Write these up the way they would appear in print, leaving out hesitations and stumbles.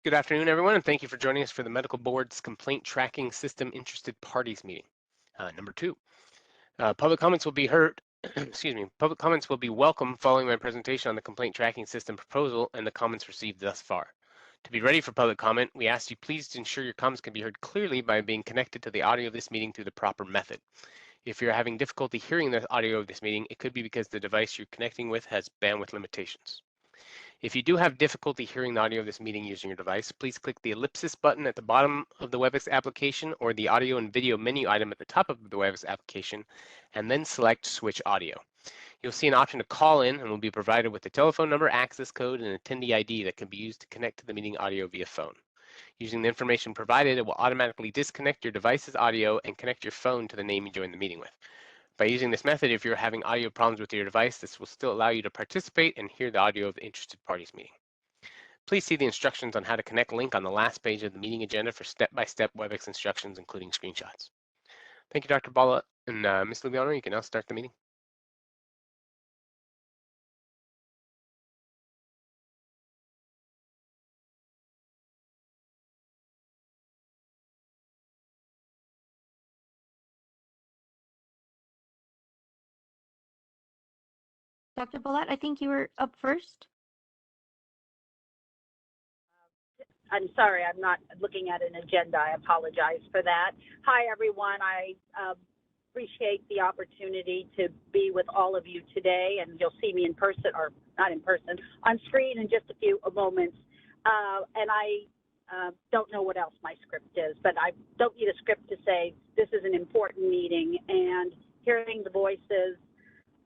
Good afternoon, everyone, and thank you for joining us for the Medical Board's Complaint Tracking System Interested Parties meeting. Number two, public comments will be heard. Excuse me. Public comments will be welcome following my presentation on the complaint tracking system proposal and the comments received thus far. To be ready for public comment, we ask you please to ensure your comments can be heard clearly by being connected to the audio of this meeting through the proper method. If you're having difficulty hearing the audio of this meeting, it could be because the device you're connecting with has bandwidth limitations. If you do have difficulty hearing the audio of this meeting using your device, please click the ellipsis button at the bottom of the WebEx application or the audio and video menu item at the top of the WebEx application, and then select Switch Audio. You'll see an option to call in and will be provided with the telephone number, access code, and attendee ID that can be used to connect to the meeting audio via phone. Using the information provided, it will automatically disconnect your device's audio and connect your phone to the name you joined the meeting with. By using this method, if you're having audio problems with your device, this will still allow you to participate and hear the audio of the interested parties meeting. Please see the instructions on how to connect link on the last page of the meeting agenda for step-by-step WebEx instructions, including screenshots. Thank you, Dr. Bholat, and Ms. Lubiano, you can now start the meeting. Dr. Bholat, I think you were up first. I'm sorry, I'm not looking at an agenda. I apologize for that. Hi, everyone. I appreciate the opportunity to be with all of you today, and you'll see me in person, or not in person, on screen in just a few moments. And I don't know what else my script is, but I don't need a script to say this is an important meeting, and hearing the voices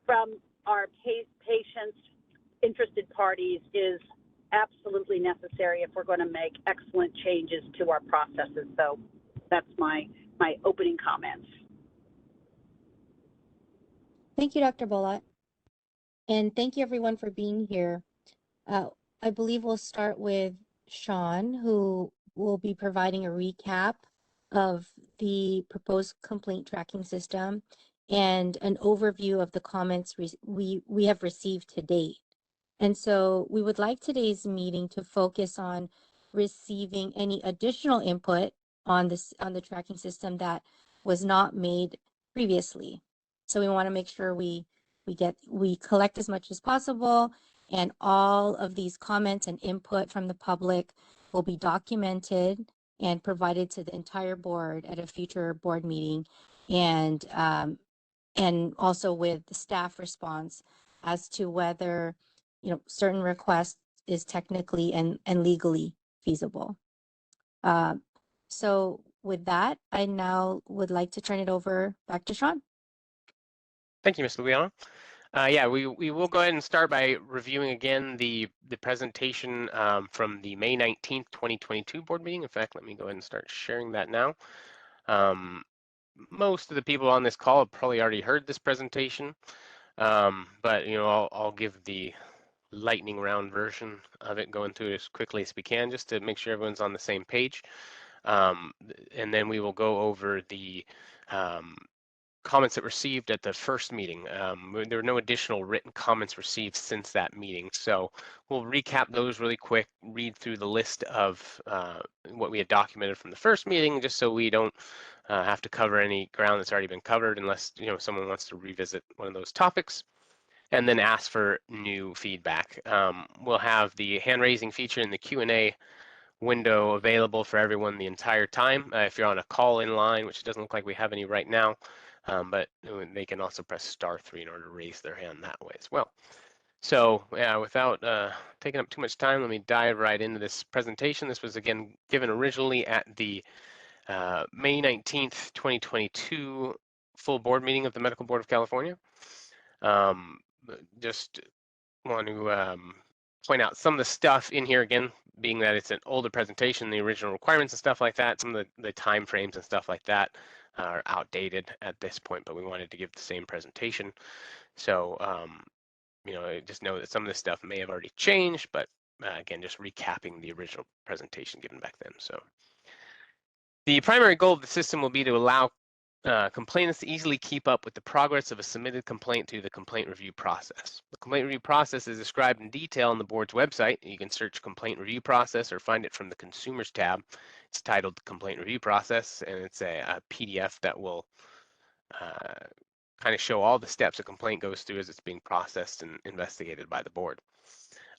from our patients, interested parties is absolutely necessary if we're going to make excellent changes to our processes. So that's my opening comments. Thank you, Dr. Bholat. And thank you, everyone, for being here. I believe we'll start with Sean, who will be providing a recap of the proposed complaint tracking system and an overview of the comments we have received to date. And so we would like today's meeting to focus on receiving any additional input on the tracking system that was not made previously. So we want to make sure we collect as much as possible, and all of these comments and input from the public will be documented and provided to the entire board at a future board meeting, and also with the staff response as to whether certain requests is technically and legally feasible. So with that, I now would like to turn it over back to Sean. Thank you, Ms. Lubiano. Yeah, we will go ahead and start by reviewing again the presentation from the May 19th, 2022 board meeting. In fact, let me go ahead and start sharing that now. Most of the people on this call have probably already heard this presentation, but I'll give the lightning round version of it, going through it as quickly as we can, just to make sure everyone's on the same page. And then we will go over the comments that were received at the first meeting. There were no additional written comments received since that meeting, so we'll recap those really quick, read through the list of what we had documented from the first meeting, just so we don't have to cover any ground that's already been covered, unless someone wants to revisit one of those topics, and then ask for new feedback. We'll have the hand-raising feature in the Q&A window available for everyone the entire time. If you're on a call-in line, which doesn't look like we have any right now, but they can also press *3 in order to raise their hand that way as well. So yeah, without taking up too much time, let me dive right into this presentation. This was again given originally at the May 19th, 2022 full board meeting of the Medical Board of California. Just want to point out some of the stuff in here, again, being that it's an older presentation, the original requirements and stuff like that, some of the time frames and stuff like that are outdated at this point, but we wanted to give the same presentation. So, just know that some of this stuff may have already changed, but again, just recapping the original presentation given back then. So the primary goal of the system will be to allow complainants easily keep up with the progress of a submitted complaint through the complaint review process. The complaint review process is described in detail on the board's website. You can search complaint review process or find it from the consumers tab. It's titled complaint review process, and it's a PDF that will kind of show all the steps a complaint goes through as it's being processed and investigated by the board.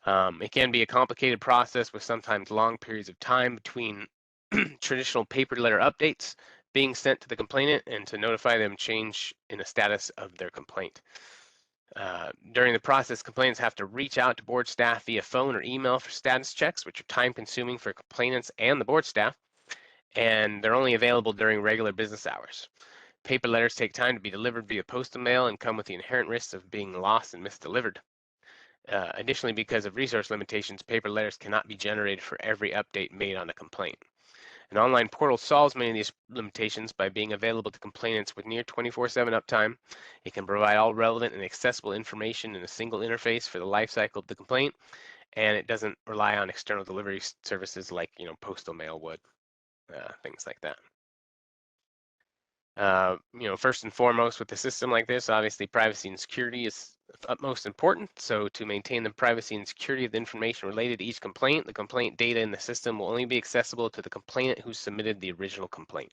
It can be a complicated process with sometimes long periods of time between traditional paper letter updates being sent to the complainant and to notify them change in the status of their complaint. During the process, complainants have to reach out to board staff via phone or email for status checks, which are time consuming for complainants and the board staff, and they're only available during regular business hours. Paper letters take time to be delivered via postal mail and come with the inherent risks of being lost and misdelivered. Additionally, because of resource limitations, paper letters cannot be generated for every update made on a complaint. An online portal solves many of these limitations by being available to complainants with near 24/7 uptime. It can provide all relevant and accessible information in a single interface for the life cycle of the complaint, and it doesn't rely on external delivery services like postal mail would, things like that. First and foremost with a system like this, obviously privacy and security is of utmost important. So to maintain the privacy and security of the information related to each complaint, the complaint data in the system will only be accessible to the complainant who submitted the original complaint.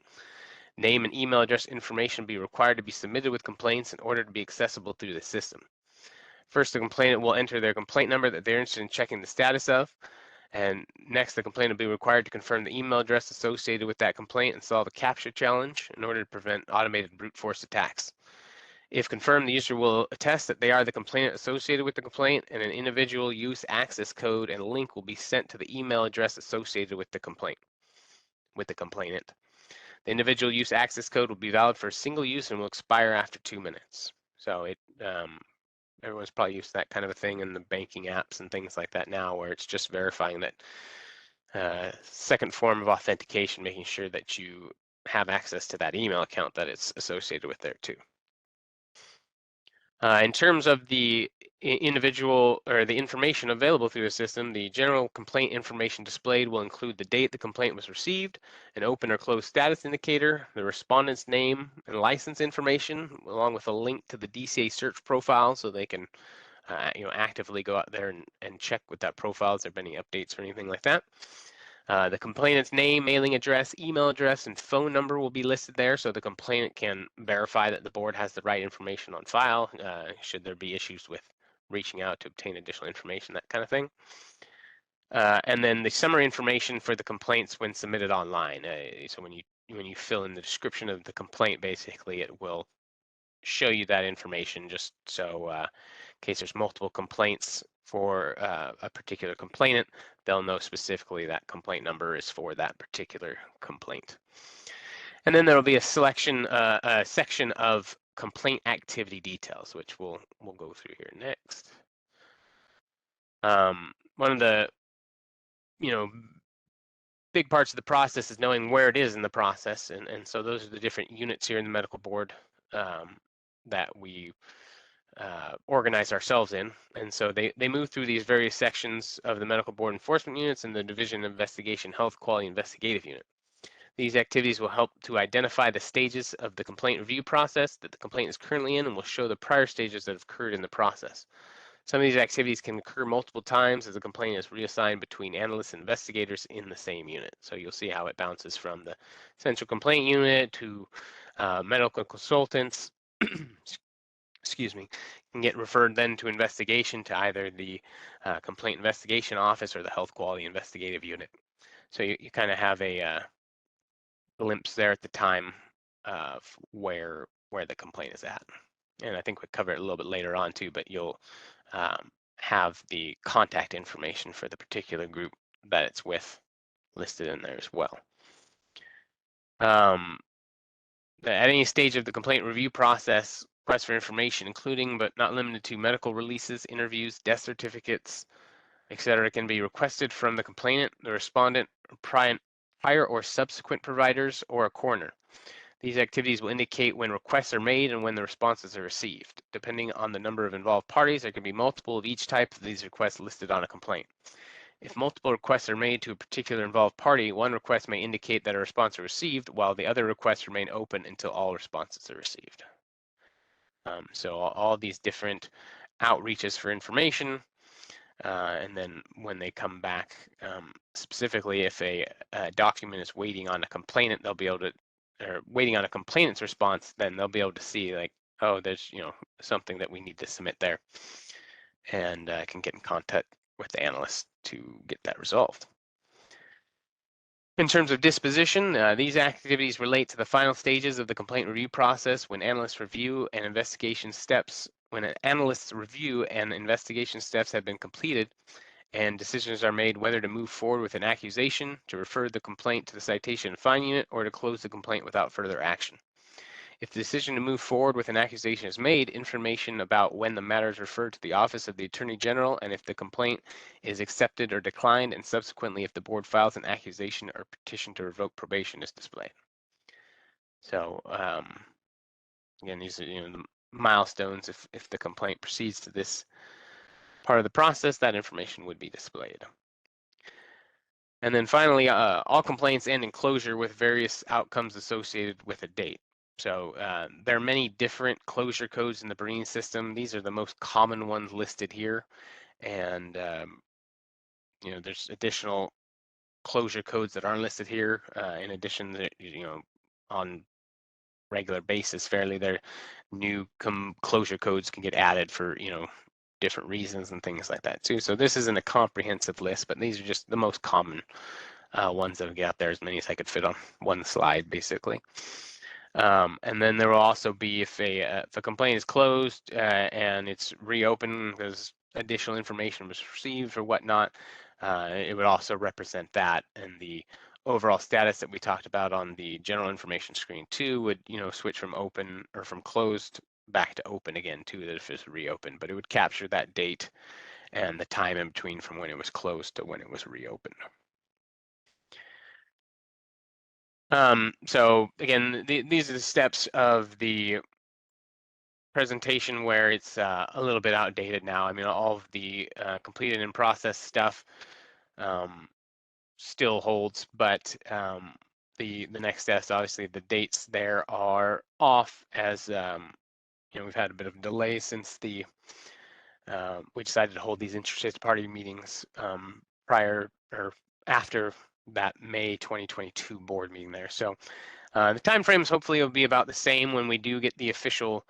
Name and email address information will be required to be submitted with complaints in order to be accessible through the system. First, the complainant will enter their complaint number that they're interested in checking the status of. And next, the complainant will be required to confirm the email address associated with that complaint and solve a CAPTCHA challenge in order to prevent automated brute force attacks. If confirmed, the user will attest that they are the complainant associated with the complaint, and an individual use access code and link will be sent to the email address associated with the complainant. The individual use access code will be valid for a single use and will expire after 2 minutes. So everyone's probably used to that kind of a thing in the banking apps and things like that now, where it's just verifying that second form of authentication, making sure that you have access to that email account that it's associated with there too. In terms of the individual or the information available through the system, the general complaint information displayed will include the date the complaint was received, an open or closed status indicator, the respondent's name and license information, along with a link to the DCA search profile so they can actively go out there and check with that profile if there have been any updates or anything like that. The complainant's name, mailing address, email address, and phone number will be listed there so the complainant can verify that the board has the right information on file should there be issues with reaching out to obtain additional information, that kind of thing. And then the summary information for the complaints when submitted online. So when you fill in the description of the complaint, basically it will show you that information just so in case there's multiple complaints for a particular complainant, they'll know specifically that complaint number is for that particular complaint. And then there'll be a section of complaint activity details, which we'll go through here next. One of the big parts of the process is knowing where it is in the process, and so those are the different units here in the medical board that we organize ourselves in. And so they move through these various sections of the medical board enforcement units and the division of investigation health quality investigative unit. These activities will help to identify the stages of the complaint review process that the complaint is currently in and will show the prior stages that have occurred in the process. Some of these activities can occur multiple times as the complaint is reassigned between analysts and investigators in the same unit. So you'll see how it bounces from the central complaint unit to medical consultants, excuse me, can get referred then to investigation to either the complaint investigation office or the health quality investigative unit. So you kind of have a glimpse there at the time of where the complaint is at. And I think we cover it a little bit later on too, but you'll have the contact information for the particular group that it's with listed in there as well. At any stage of the complaint review process, requests for information, including but not limited to medical releases, interviews, death certificates, etc., can be requested from the complainant, the respondent, prior or subsequent providers, or a coroner. These activities will indicate when requests are made and when the responses are received. Depending on the number of involved parties, there can be multiple of each type of these requests listed on a complaint. If multiple requests are made to a particular involved party, one request may indicate that a response is received, while the other requests remain open until all responses are received. So all these different outreaches for information, and then when they come back, specifically if a document is waiting on a complainant, they'll be able to, or waiting on a complainant's response, then they'll be able to see like, oh, there's something that we need to submit there, and can get in contact with the analyst to get that resolved. In terms of disposition, these activities relate to the final stages of the complaint review process when analysts review and investigation steps, when an analyst's review and investigation steps have been completed and decisions are made whether to move forward with an accusation, to refer the complaint to the citation and fine unit, or to close the complaint without further action. If the decision to move forward with an accusation is made, information about when the matter is referred to the Office of the Attorney General, and if the complaint is accepted or declined, and subsequently if the board files an accusation or petition to revoke probation is displayed. So again, these are the milestones. If the complaint proceeds to this part of the process, that information would be displayed. And then finally, all complaints end in closure with various outcomes associated with a date. So there are many different closure codes in the Berine system. These are the most common ones listed here. And there's additional closure codes that aren't listed here. In addition, on regular basis, fairly, there new closure codes can get added for different reasons and things like that too. So this isn't a comprehensive list, but these are just the most common ones that I've got there, as many as I could fit on one slide, basically. And then there will also be if a complaint is closed and it's reopened because additional information was received or whatnot, it would also represent that, and the overall status that we talked about on the general information screen too would switch from open or from closed back to open again too, that if it's reopened, but it would capture that date and the time in between from when it was closed to when it was reopened. So again, these are the steps of the presentation where it's a little bit outdated now. I mean, all of the completed and processed stuff still holds, but the next steps, obviously the dates there are off, as we've had a bit of a delay since we decided to hold these interested party meetings prior or after that May 2022 board meeting there. So the timeframes hopefully will be about the same when we do get the official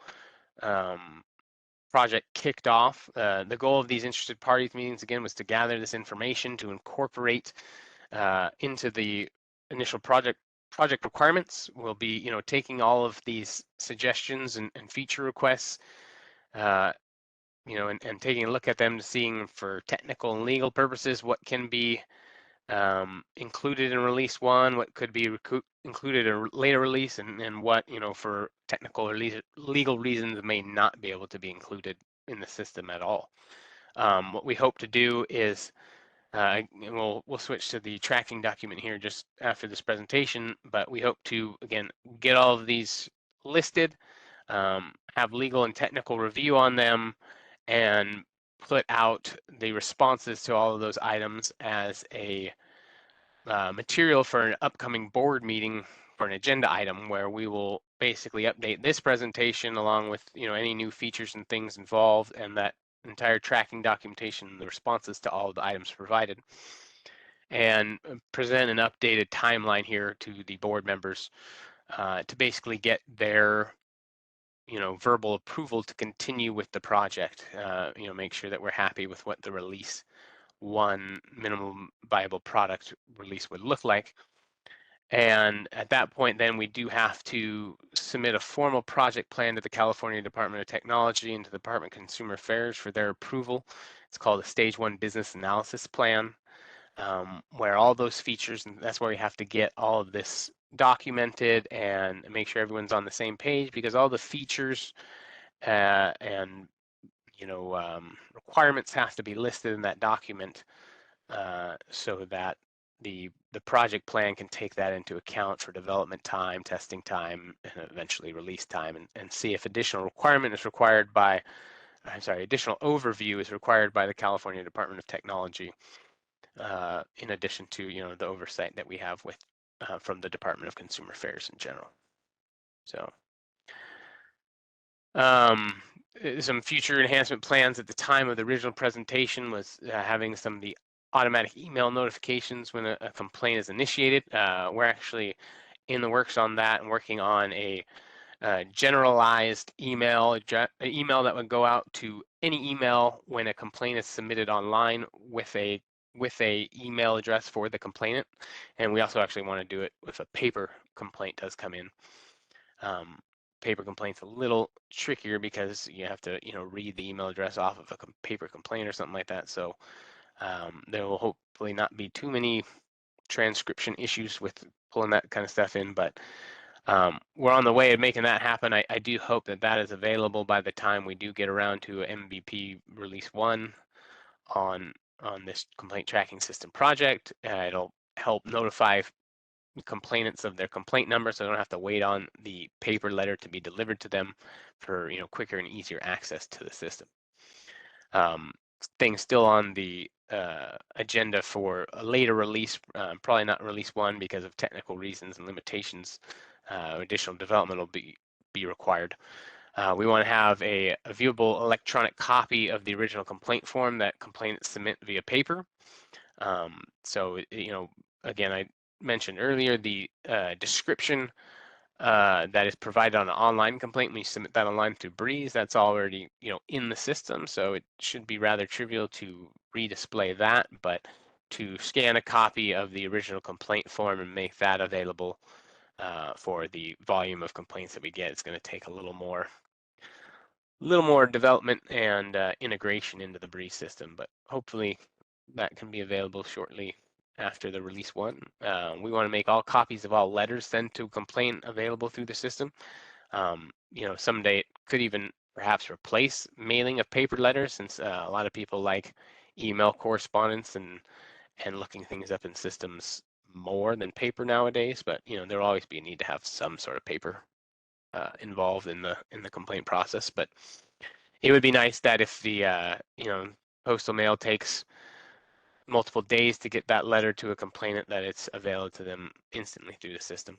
project kicked off. The goal of these interested parties meetings, again, was to gather this information to incorporate into the initial project requirements. We'll be taking all of these suggestions and feature requests, and taking a look at them, to seeing for technical and legal purposes what can be included in release 1, what could be included in a later release, and what for technical or legal reasons may not be able to be included in the system at all. What we hope to do is we'll switch to the tracking document here just after this presentation, but we hope to again get all of these listed, have legal and technical review on them, and put out the responses to all of those items as a material for an upcoming board meeting for an agenda item, where we will basically update this presentation along with any new features and things involved, and that entire tracking documentation, the responses to all of the items provided, and present an updated timeline here to the board members to basically get their verbal approval to continue with the project. Make sure that we're happy with what the release 1 minimum viable product release would look like. And at that point, then we do have to submit a formal project plan to the California Department of Technology and to the Department of Consumer Affairs for their approval. It's called a Stage 1 Business Analysis Plan, where all those features, and that's where we have to get all of this documented and make sure everyone's on the same page, because all the features and requirements have to be listed in that document so that the project plan can take that into account for development time, testing time, and eventually release time, and see if additional requirement is required by, additional overview is required by the California Department of Technology in addition to the oversight that we have with from the Department of Consumer Affairs in general. So some future enhancement plans at the time of the original presentation was having some of the automatic email notifications when a complaint is initiated. We're actually in the works on that and working on a generalized email that would go out to any email when a complaint is submitted online with a email address for the complainant. And we also actually want to do it if a paper complaint does come in. Paper complaint's a little trickier because you have to read the email address off of a paper complaint or something like that. So there will hopefully not be too many transcription issues with pulling that kind of stuff in, but we're on the way of making that happen. I do hope that that is available by the time we do get around to MVP release 1 on this complaint tracking system project. It'll help notify complainants of their complaint number, so they don't have to wait on the paper letter to be delivered to them for quicker and easier access to the system. Things still on the agenda for a later release, probably not release 1 because of technical reasons and limitations. Additional development will be required. We want to have a viewable electronic copy of the original complaint form that complainants submit via paper. So again, I mentioned earlier the description that is provided on an online complaint when you submit that online through Breeze. That's already in the system, so it should be rather trivial to redisplay that. But to scan a copy of the original complaint form and make that available for the volume of complaints that we get, it's going to take a little more development and integration into the Breeze system. But hopefully that can be available shortly after the release 1. We want to make all copies of all letters sent to a complaint available through the system. Someday it could even perhaps replace mailing of paper letters, since a lot of people like email correspondence and looking things up in systems more than paper nowadays. But there'll always be a need to have some sort of paper involved in the complaint process. But it would be nice that if the postal mail takes multiple days to get that letter to a complainant, that it's available to them instantly through the system.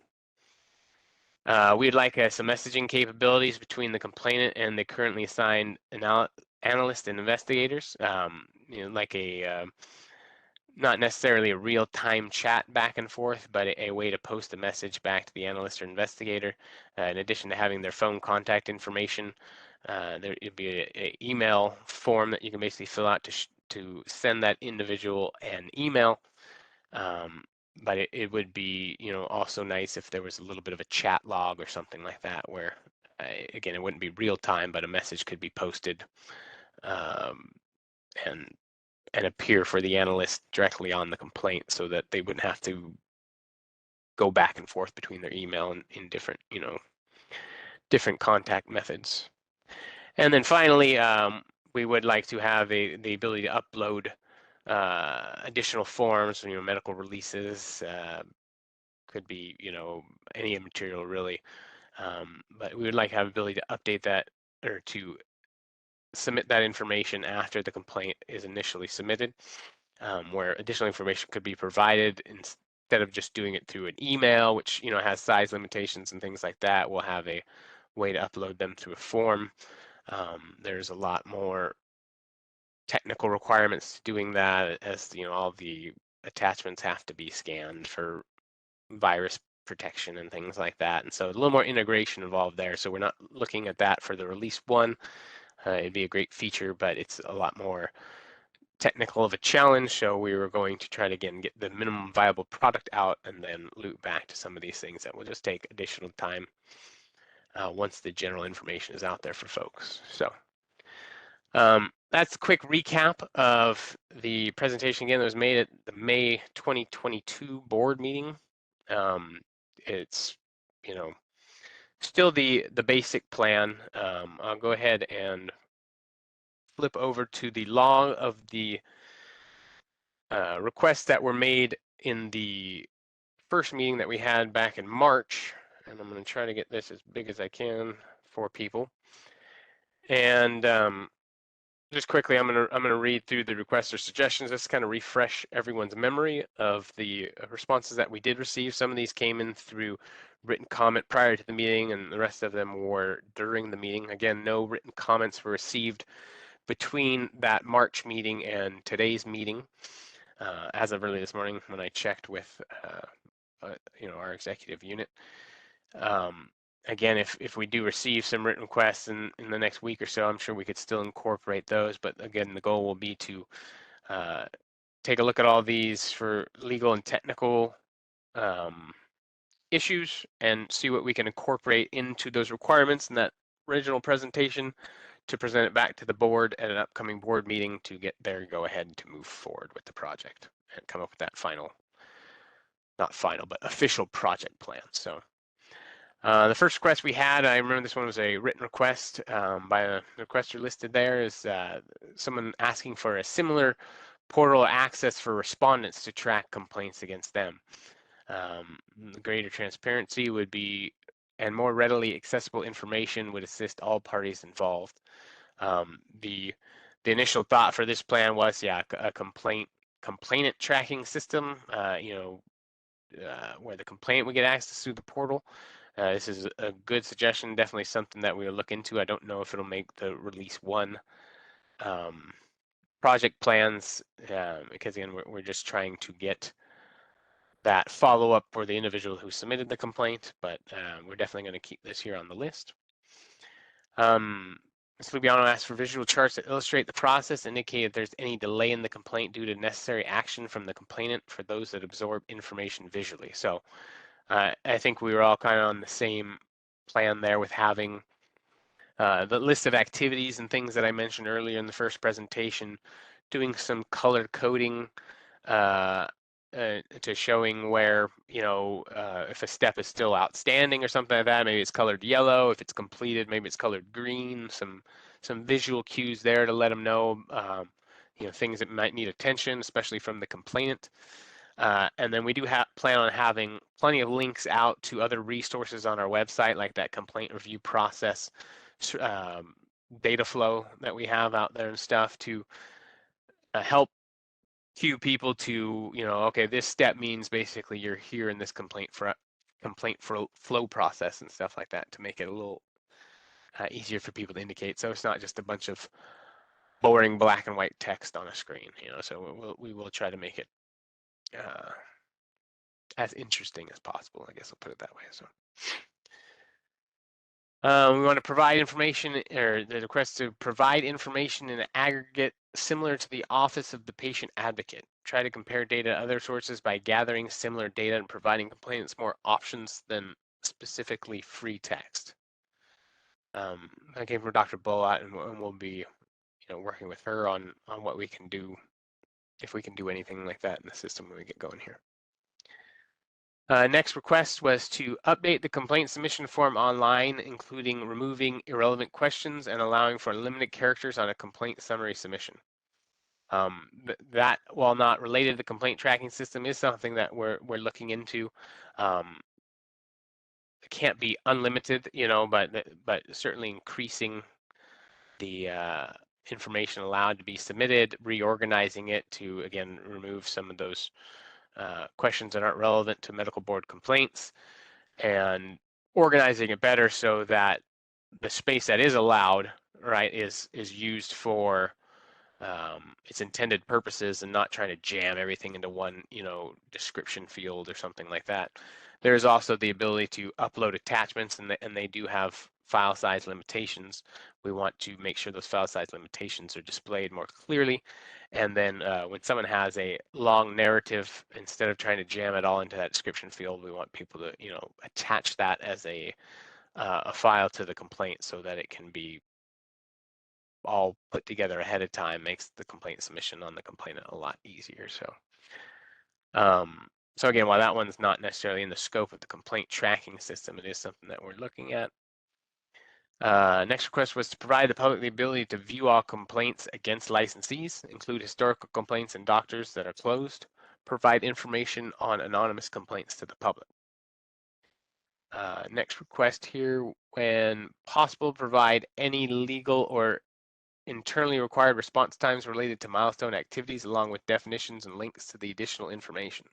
We'd like some messaging capabilities between the complainant and the currently assigned analyst and investigators. Like a not necessarily a real-time chat back and forth, but a way to post a message back to the analyst or investigator. In addition to having their phone contact information, there would be an email form that you can basically fill out to send that individual an email. But it would be also nice if there was a little bit of a chat log or something like that, where again, it wouldn't be real time, but a message could be posted and appear for the analyst directly on the complaint, so that they wouldn't have to go back and forth between their email and in different different contact methods. And then finally, we would like to have the ability to upload additional forms, medical releases, could be any material really, but we would like to have the ability to update that or to submit that information after the complaint is initially submitted, where additional information could be provided instead of just doing it through an email, which has size limitations and things like that. We'll have a way to upload them through a form. There's a lot more technical requirements to doing that, as all the attachments have to be scanned for virus protection and things like that, and so a little more integration involved there. So we're not looking at that for the release 1. It'd be a great feature, but it's a lot more technical of a challenge. So we were going to try to again get the minimum viable product out and then loop back to some of these things that will just take additional time once the general information is out there for folks. So that's a quick recap of the presentation again that was made at the May 2022 board meeting. It's still the basic plan. I'll go ahead and flip over to the log of the requests that were made in the first meeting that we had back in March, and I'm going to try to get this as big as I can for people. And just quickly, I'm gonna read through the requests or suggestions. Just kind of refresh everyone's memory of the responses that we did receive. Some of these came in through written comment prior to the meeting, and the rest of them were during the meeting. Again, no written comments were received between that March meeting and today's meeting. As of early this morning, when I checked with our executive unit. Again, if we do receive some written requests in the next week or so, I'm sure we could still incorporate those. But again, the goal will be to take a look at all these for legal and technical issues and see what we can incorporate into those requirements in that original presentation to present it back to the board at an upcoming board meeting to get their go ahead to move forward with the project and come up with that not final, but official project plan. So the first request we had, I remember this one was a written request by a requester listed there, is someone asking for a similar portal access for respondents to track complaints against them. Greater transparency would be, and more readily accessible information would assist all parties involved. The initial thought for this plan was, yeah, a complainant tracking system, where the complainant would get access through the portal. This is a good suggestion, definitely something that we'll look into. I don't know if it'll make the release one project plans, because again, we're just trying to get that follow-up for the individual who submitted the complaint, but we're definitely going to keep this here on the list. Ms. Lubiano asked for visual charts that illustrate the process, indicate if there's any delay in the complaint due to necessary action from the complainant for those that absorb information visually. So I think we were all kind of on the same plan there with having the list of activities and things that I mentioned earlier in the first presentation, doing some color coding to showing where, if a step is still outstanding or something like that, maybe it's colored yellow. If it's completed, maybe it's colored green. Some visual cues there to let them know, things that might need attention, especially from the complainant. And then we do plan on having plenty of links out to other resources on our website, like that complaint review process data flow that we have out there and stuff to help cue people to, okay, this step means basically you're here in this complaint flow process and stuff like that to make it a little easier for people to indicate. So it's not just a bunch of boring black and white text on a screen, so we will try to make it as interesting as possible. I guess I'll put it that way. So we want to provide information, or the request to provide information in an aggregate similar to the Office of the Patient Advocate. Try to compare data to other sources by gathering similar data and providing complainants more options than specifically free text. That came from Dr. Bholat, and we'll be, working with her on what we can do, if we can do anything like that in the system when we get going here. Next request was to update the complaint submission form online, including removing irrelevant questions and allowing for limited characters on a complaint summary submission. That, while not related to the complaint tracking system, is something that we're looking into. It can't be unlimited, but certainly increasing the information allowed to be submitted, reorganizing it to, again, remove some of those questions that aren't relevant to medical board complaints, and organizing it better so that the space that is allowed, right, is used for its intended purposes and not trying to jam everything into one, description field or something like that. There's also the ability to upload attachments, and they do have file size limitations. We want to make sure those file size limitations are displayed more clearly. And then when someone has a long narrative, instead of trying to jam it all into that description field, we want people to, attach that as a file to the complaint so that it can be all put together ahead of time. Makes the complaint submission on the complainant a lot easier. So again, while that one's not necessarily in the scope of the complaint tracking system, it is something that we're looking at. Next request was to provide the public the ability to view all complaints against licensees, include historical complaints and doctors that are closed, provide information on anonymous complaints to the public. Next request here, when possible, provide any legal or internally required response times related to milestone activities, along with definitions and links to the additional information.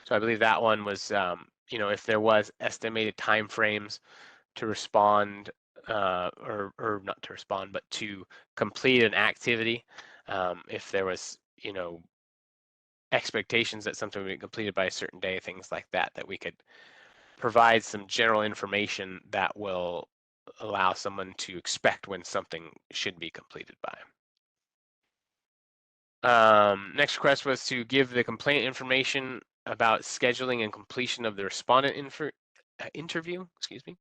So I believe that one was, if there was estimated timeframes to respond, or not to respond, but to complete an activity, if there was, expectations that something would be completed by a certain day, things like that, that we could provide some general information that will allow someone to expect when something should be completed by. Next request was to give the complaint information about scheduling and completion of the respondent interview. Excuse me.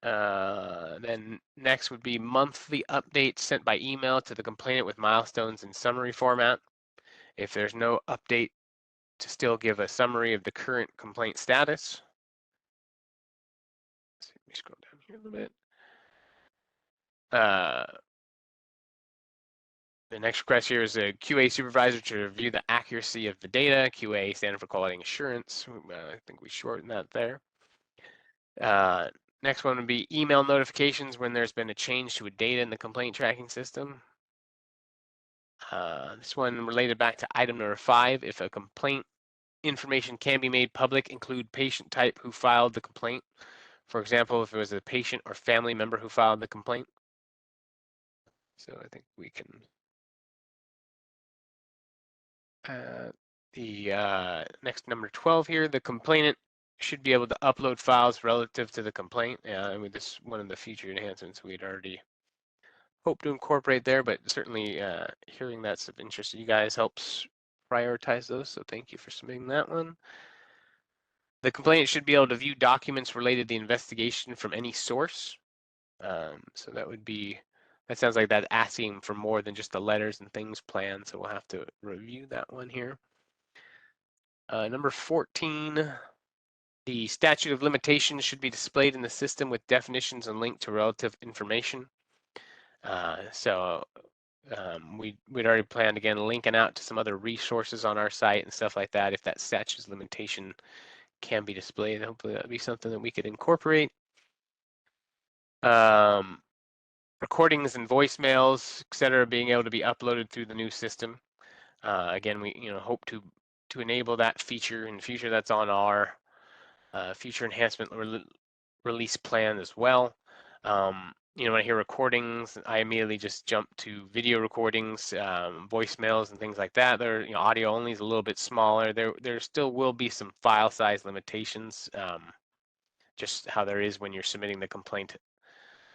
Then next would be monthly updates sent by email to the complainant with milestones in summary format. If there's no update, to still give a summary of the current complaint status. Let me scroll down here a little bit. The next request here is a QA supervisor to review the accuracy of the data. QA standing for quality assurance. I think we shortened that there. Next one would be email notifications when there's been a change to a data in the complaint tracking system. This one related back to item number 5. If a complaint information can be made public, include patient type who filed the complaint. For example, if it was a patient or family member who filed the complaint. So I think we can. The next number 12 here, the complainant should be able to upload files relative to the complaint. I mean, this is one of the feature enhancements we'd already hoped to incorporate there, but certainly hearing that's of interest to you guys helps prioritize those. So thank you for submitting that one. The complainant should be able to view documents related to the investigation from any source. So that sounds like that's asking for more than just the letters and things plan. So we'll have to review that one here. Number 14, the statute of limitations should be displayed in the system with definitions and linked to relative information. We'd already planned, again, linking out to some other resources on our site and stuff like that. If that statute of limitation can be displayed, hopefully that'd be something that we could incorporate. Recordings and voicemails, et cetera, being able to be uploaded through the new system. Again, we hope to enable that feature in the future. That's on our future enhancement release plan as well. When I hear recordings, I immediately just jump to video recordings, voicemails, and things like that. They're audio only is a little bit smaller. There still will be some file size limitations, just how there is when you're submitting the complaint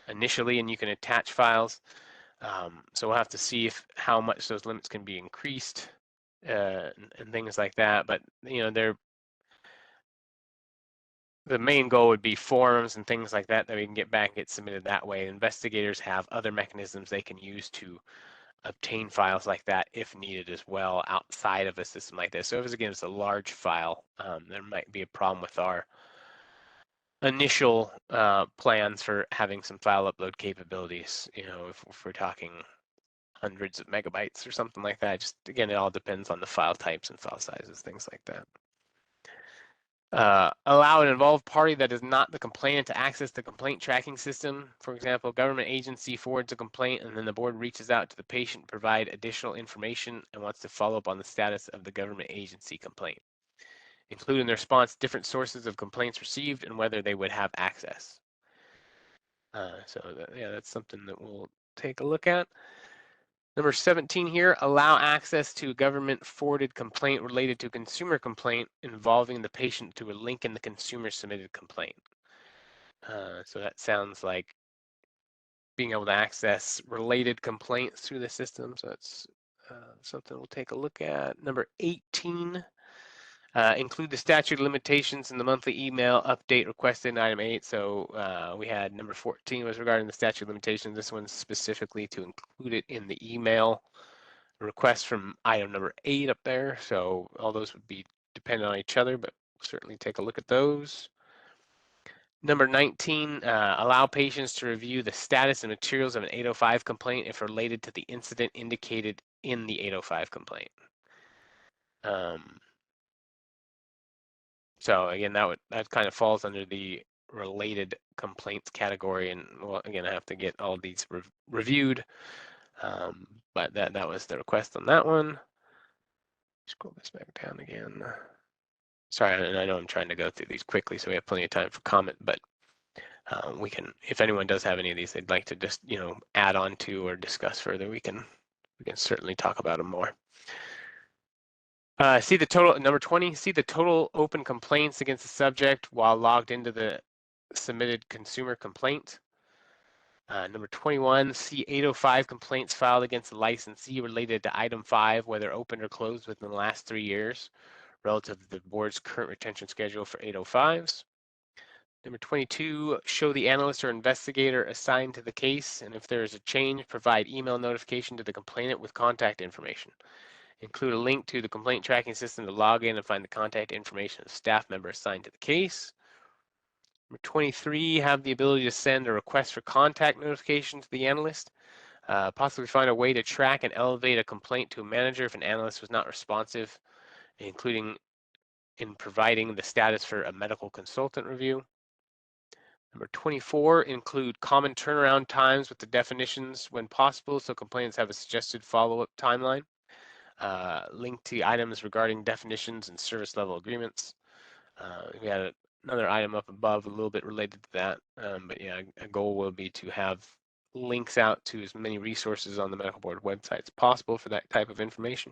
initially, and you can attach files. So we'll have to see how much those limits can be increased and things like that. But the main goal would be forms and things like that we can get back and get submitted that way. Investigators have other mechanisms they can use to obtain files like that if needed as well outside of a system like this. So if it's a large file, there might be a problem with our initial plans for having some file upload capabilities. If we're talking hundreds of megabytes or something like that. Just again, it all depends on the file types and file sizes, things like that. Allow an involved party that is not the complainant to access the complaint tracking system. For example, government agency forwards a complaint and then the board reaches out to the patient, provide additional information, and wants to follow up on the status of the government agency complaint. Include in the response different sources of complaints received and whether they would have access. That's something that we'll take a look at. Number 17 here, allow access to a government forwarded complaint related to consumer complaint involving the patient through a link in the consumer submitted complaint. So that sounds like being able to access related complaints through the system. So that's something we'll take a look at. Number 18, include the statute of limitations in the monthly email update requested in item 8. So we had number 14 was regarding the statute of limitations. This one's specifically to include it in the email request from item number 8 up there. So all those would be dependent on each other, but we'll certainly take a look at those. Number 19, allow patients to review the status and materials of an 805 complaint if related to the incident indicated in the 805 complaint. So again, that kind of falls under the related complaints category. And well, again, I have to get all these reviewed, but that was the request on that one. Scroll this back down again. Sorry, I know I'm trying to go through these quickly, so we have plenty of time for comment, but we can, if anyone does have any of these they'd like to just, add on to or discuss further, we can certainly talk about them more. See the total, number 20, see the total open complaints against the subject while logged into the submitted consumer complaint. Number 21, see 805 complaints filed against the licensee related to item 5, whether opened or closed within the last 3 years, relative to the board's current retention schedule for 805s. Number 22, show the analyst or investigator assigned to the case, and if there is a change, provide email notification to the complainant with contact information. Include a link to the complaint tracking system to log in and find the contact information of the staff member assigned to the case. Number 23, have the ability to send a request for contact notification to the analyst. Possibly find a way to track and elevate a complaint to a manager if an analyst was not responsive, including in providing the status for a medical consultant review. Number 24, include common turnaround times with the definitions when possible, so complainants have a suggested follow-up timeline. Link to items regarding definitions and service level agreements. We had another item up above a little bit related to that, but yeah, a goal will be to have links out to as many resources on the medical board website as possible for that type of information.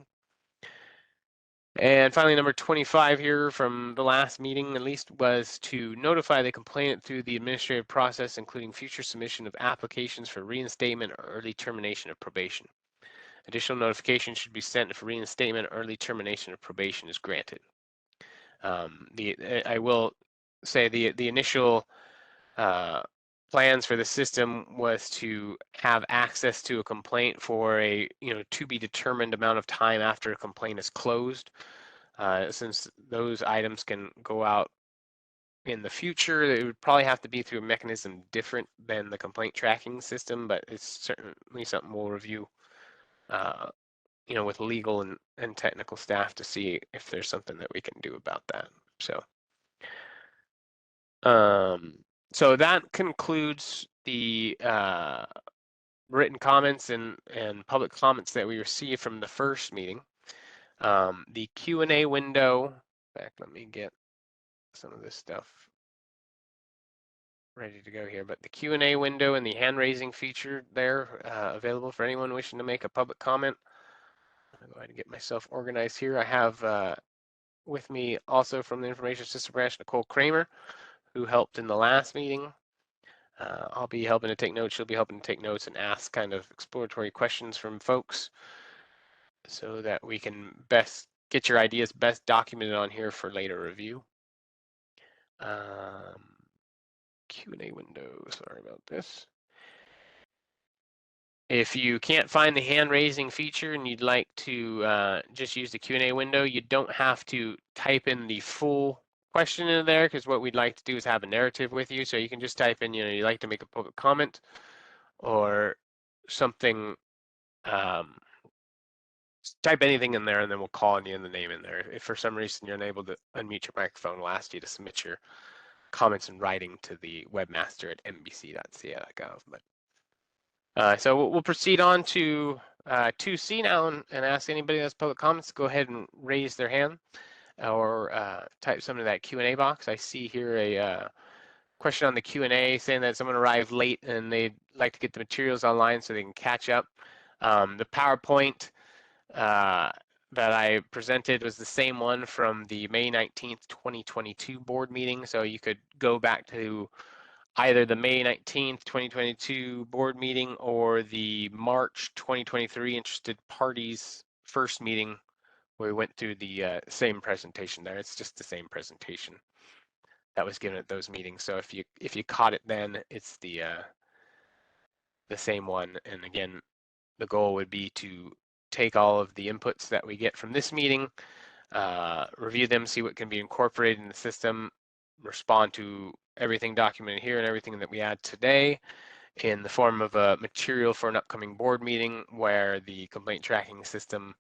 And finally, number 25 here from the last meeting, at least, was to notify the complainant through the administrative process, including future submission of applications for reinstatement or early termination of probation. Additional notification should be sent if reinstatement or early termination of probation is granted. I will say the initial plans for the system was to have access to a complaint for a to be determined amount of time after a complaint is closed. Since those items can go out in the future, it would probably have to be through a mechanism different than the complaint tracking system, but it's certainly something we'll review with legal and technical staff to see if there's something that we can do about that. So that concludes the written comments and public comments that we received from the first meeting. The Q&A window, let me get some of this stuff ready to go here, but the Q&A window and the hand raising feature there available for anyone wishing to make a public comment. I'll go ahead and get myself organized here. I have with me also from the Information System Branch, Nicole Kramer, who helped in the last meeting. I'll be helping to take notes. She'll be helping to take notes and ask kind of exploratory questions from folks so that we can best get your ideas best documented on here for later review. Q&A window, sorry about this. If you can't find the hand raising feature and you'd like to just use the Q&A window, you don't have to type in the full question in there, because what we'd like to do is have a narrative with you. So you can just type in, you'd like to make a public comment or something, type anything in there, and then we'll call on you and the name in there. If for some reason you're unable to unmute your microphone, we'll ask you to submit your comments in writing to the webmaster at mbc.ca.gov. So we'll proceed on to 2C now and ask anybody that has public comments to go ahead and raise their hand or type something in that Q&A box. I see here a question on the Q&A saying that someone arrived late and they'd like to get the materials online so they can catch up. The PowerPoint that I presented was the same one from the May 19th, 2022 board meeting. So you could go back to either the May 19th, 2022 board meeting or the March 2023 interested parties first meeting, where we went through the same presentation there. It's just the same presentation that was given at those meetings. So if you caught it then, it's the same one. And again, the goal would be to take all of the inputs that we get from this meeting, review them, see what can be incorporated in the system, respond to everything documented here and everything that we add today in the form of a material for an upcoming board meeting, where the complaint tracking system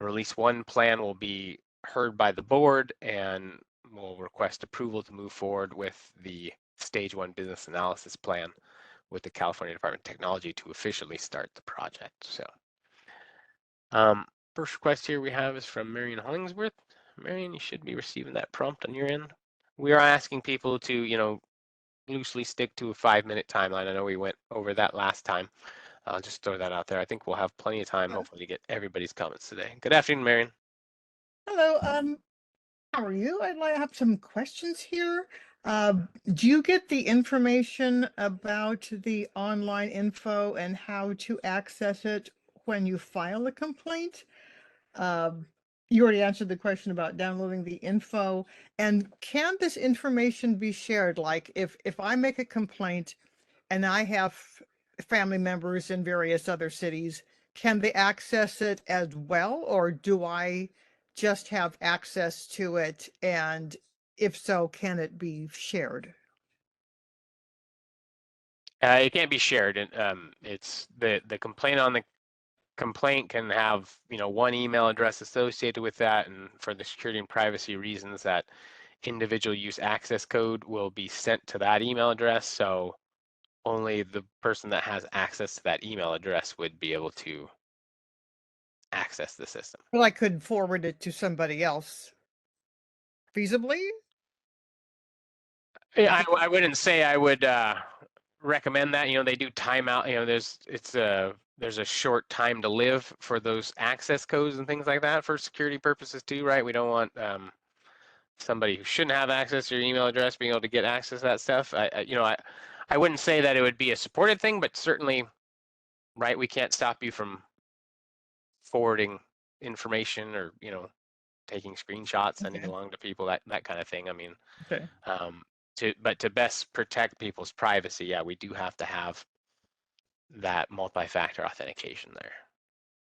release 1 plan will be heard by the board and will request approval to move forward with the stage 1 business analysis plan with the California Department of Technology to officially start the project. So first request here we have is from Marion Hollingsworth. Marion, you should be receiving that prompt on your end. We are asking people to, loosely stick to a 5-minute timeline. I know we went over that last time. I'll just throw that out there. I think we'll have plenty of time, hopefully, to get everybody's comments today. Good afternoon, Marion. Hello, how are you? I'd like to have some questions here. Do you get the information about the online info and how to access it when you file a complaint? You already answered the question about downloading the info. And can this information be shared? Like if I make a complaint and I have family members in various other cities, can they access it as well? Or do I just have access to it? And if so, can it be shared? It can't be shared. It's the complaint on the complaint can have one email address associated with that, and for the security and privacy reasons, that individual use access code will be sent to that email address. So only the person that has access to that email address would be able to access the system. Well, I could forward it to somebody else feasibly. Yeah, I wouldn't say I would recommend that. They do timeout. There's a short time to live for those access codes and things like that for security purposes too, right? We don't want somebody who shouldn't have access to your email address being able to get access to that stuff. I wouldn't say that it would be a supported thing, but certainly, right, we can't stop you from forwarding information or taking screenshots, sending along to people, that kind of thing. I mean, Okay. to best protect people's privacy, yeah, we do have to have that multi-factor authentication there.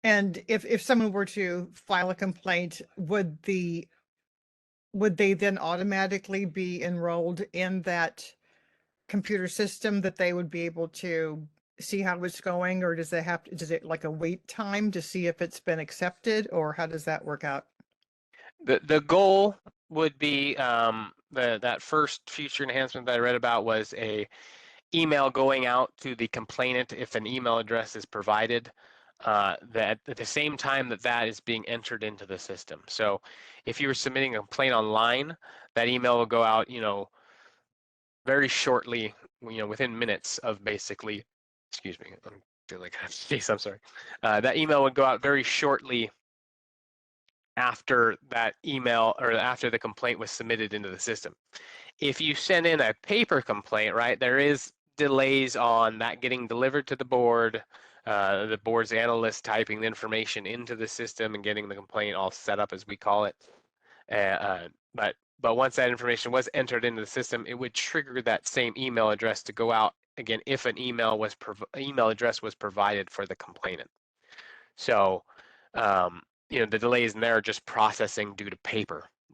And if someone were to file a complaint, would they then automatically be enrolled in that computer system that they would be able to see how it's going, or does it like a wait time to see if it's been accepted, or how does that work out? The goal would be that first feature enhancement that I read about was a email going out to the complainant if an email address is provided, that at the same time that is being entered into the system. So if you were submitting a complaint online, that email will go out, very shortly, within minutes of basically, excuse me, I'm feeling like I have to say, I'm sorry. That email would go out very shortly after that email or after the complaint was submitted into the system. If you send in a paper complaint, right, there is delays on that getting delivered to the board's analyst typing the information into the system and getting the complaint all set up, as we call it. But once that information was entered into the system, it would trigger that same email address to go out again if an email address was provided for the complainant. So, the delays in there are just processing due to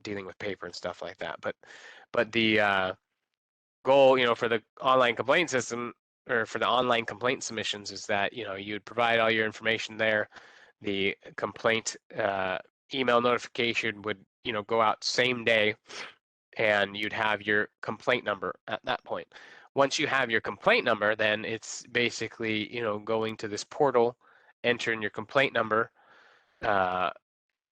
dealing with paper and stuff like that. But the goal, for the online complaint system or for the online complaint submissions is that, you would provide all your information there. The complaint email notification would, go out same day, and you'd have your complaint number at that point. Once you have your complaint number, then it's basically, going to this portal, entering your complaint number,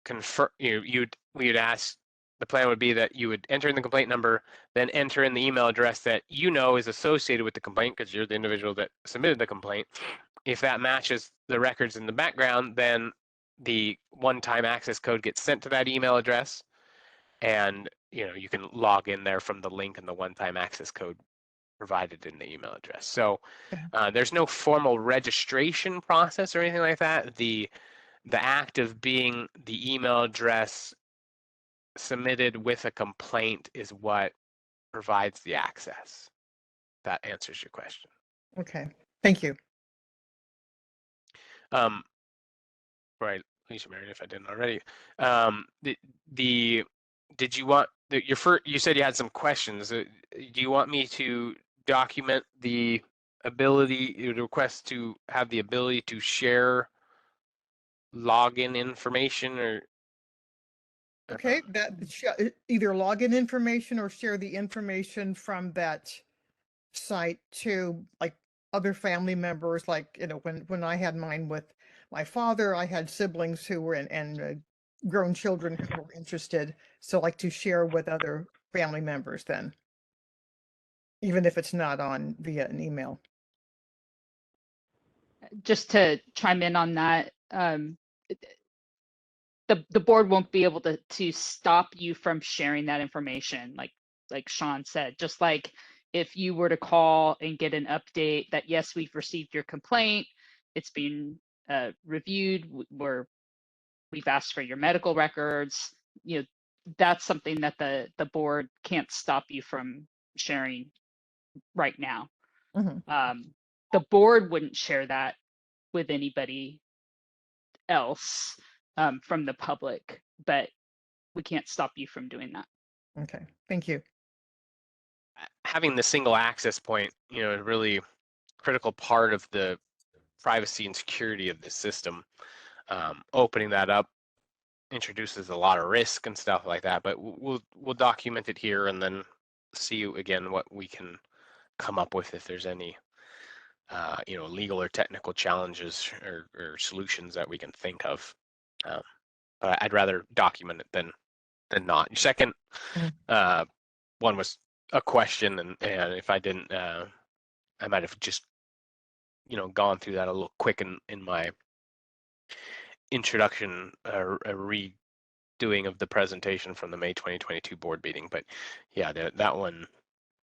confirm, we'd ask, the plan would be that you would enter in the complaint number, then enter in the email address that is associated with the complaint because you're the individual that submitted the complaint. If that matches the records in the background, then the one-time access code gets sent to that email address, and you can log in there from the link and the one-time access code provided in the email address. So there's no formal registration process or anything like that. The act of being the email address submitted with a complaint is what provides the access. That answers your question. Okay, thank you. Right, Lisa Marion, if I didn't already. Did you want your first? You said you had some questions. Do you want me to document the ability, the request to have the ability to share login information, or? Okay, either login information or share the information from that site to like other family members, like, when I had mine with my father, I had siblings who were and grown children who were interested. So like to share with other family members then, even if it's not on via an email. Just to chime in on that, the board won't be able to stop you from sharing that information, like Sean said. Just like if you were to call and get an update that yes, we've received your complaint, it's been reviewed, we've asked for your medical records, that's something that the board can't stop you from sharing right now. Mhm. The board wouldn't share that with anybody else from the public, but we can't stop you from doing that. Okay, thank you. Having the single access point, is really critical part of the privacy and security of the system. Opening that up introduces a lot of risk and stuff like that, but we'll document it here and then see again what we can come up with if there's any legal or technical challenges or solutions that we can think of. But I'd rather document it than not. Your second one was a question, and if I didn't, I might have just gone through that a little quick in my introduction, a redoing of the presentation from the May 2022 board meeting. But yeah, that one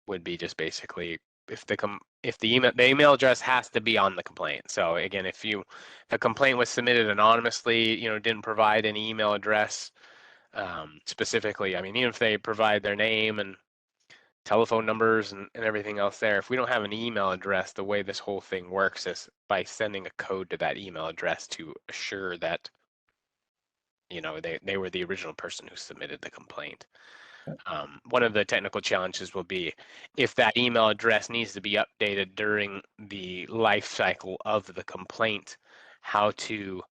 would be just basically if the email address has to be on the complaint. So again, if a complaint was submitted anonymously, didn't provide any email address specifically, I mean, even if they provide their name and telephone numbers and everything else there, if we don't have an email address, the way this whole thing works is by sending a code to that email address to assure that they were the original person who submitted the complaint. One of the technical challenges will be if that email address needs to be updated during the life cycle of the complaint, how to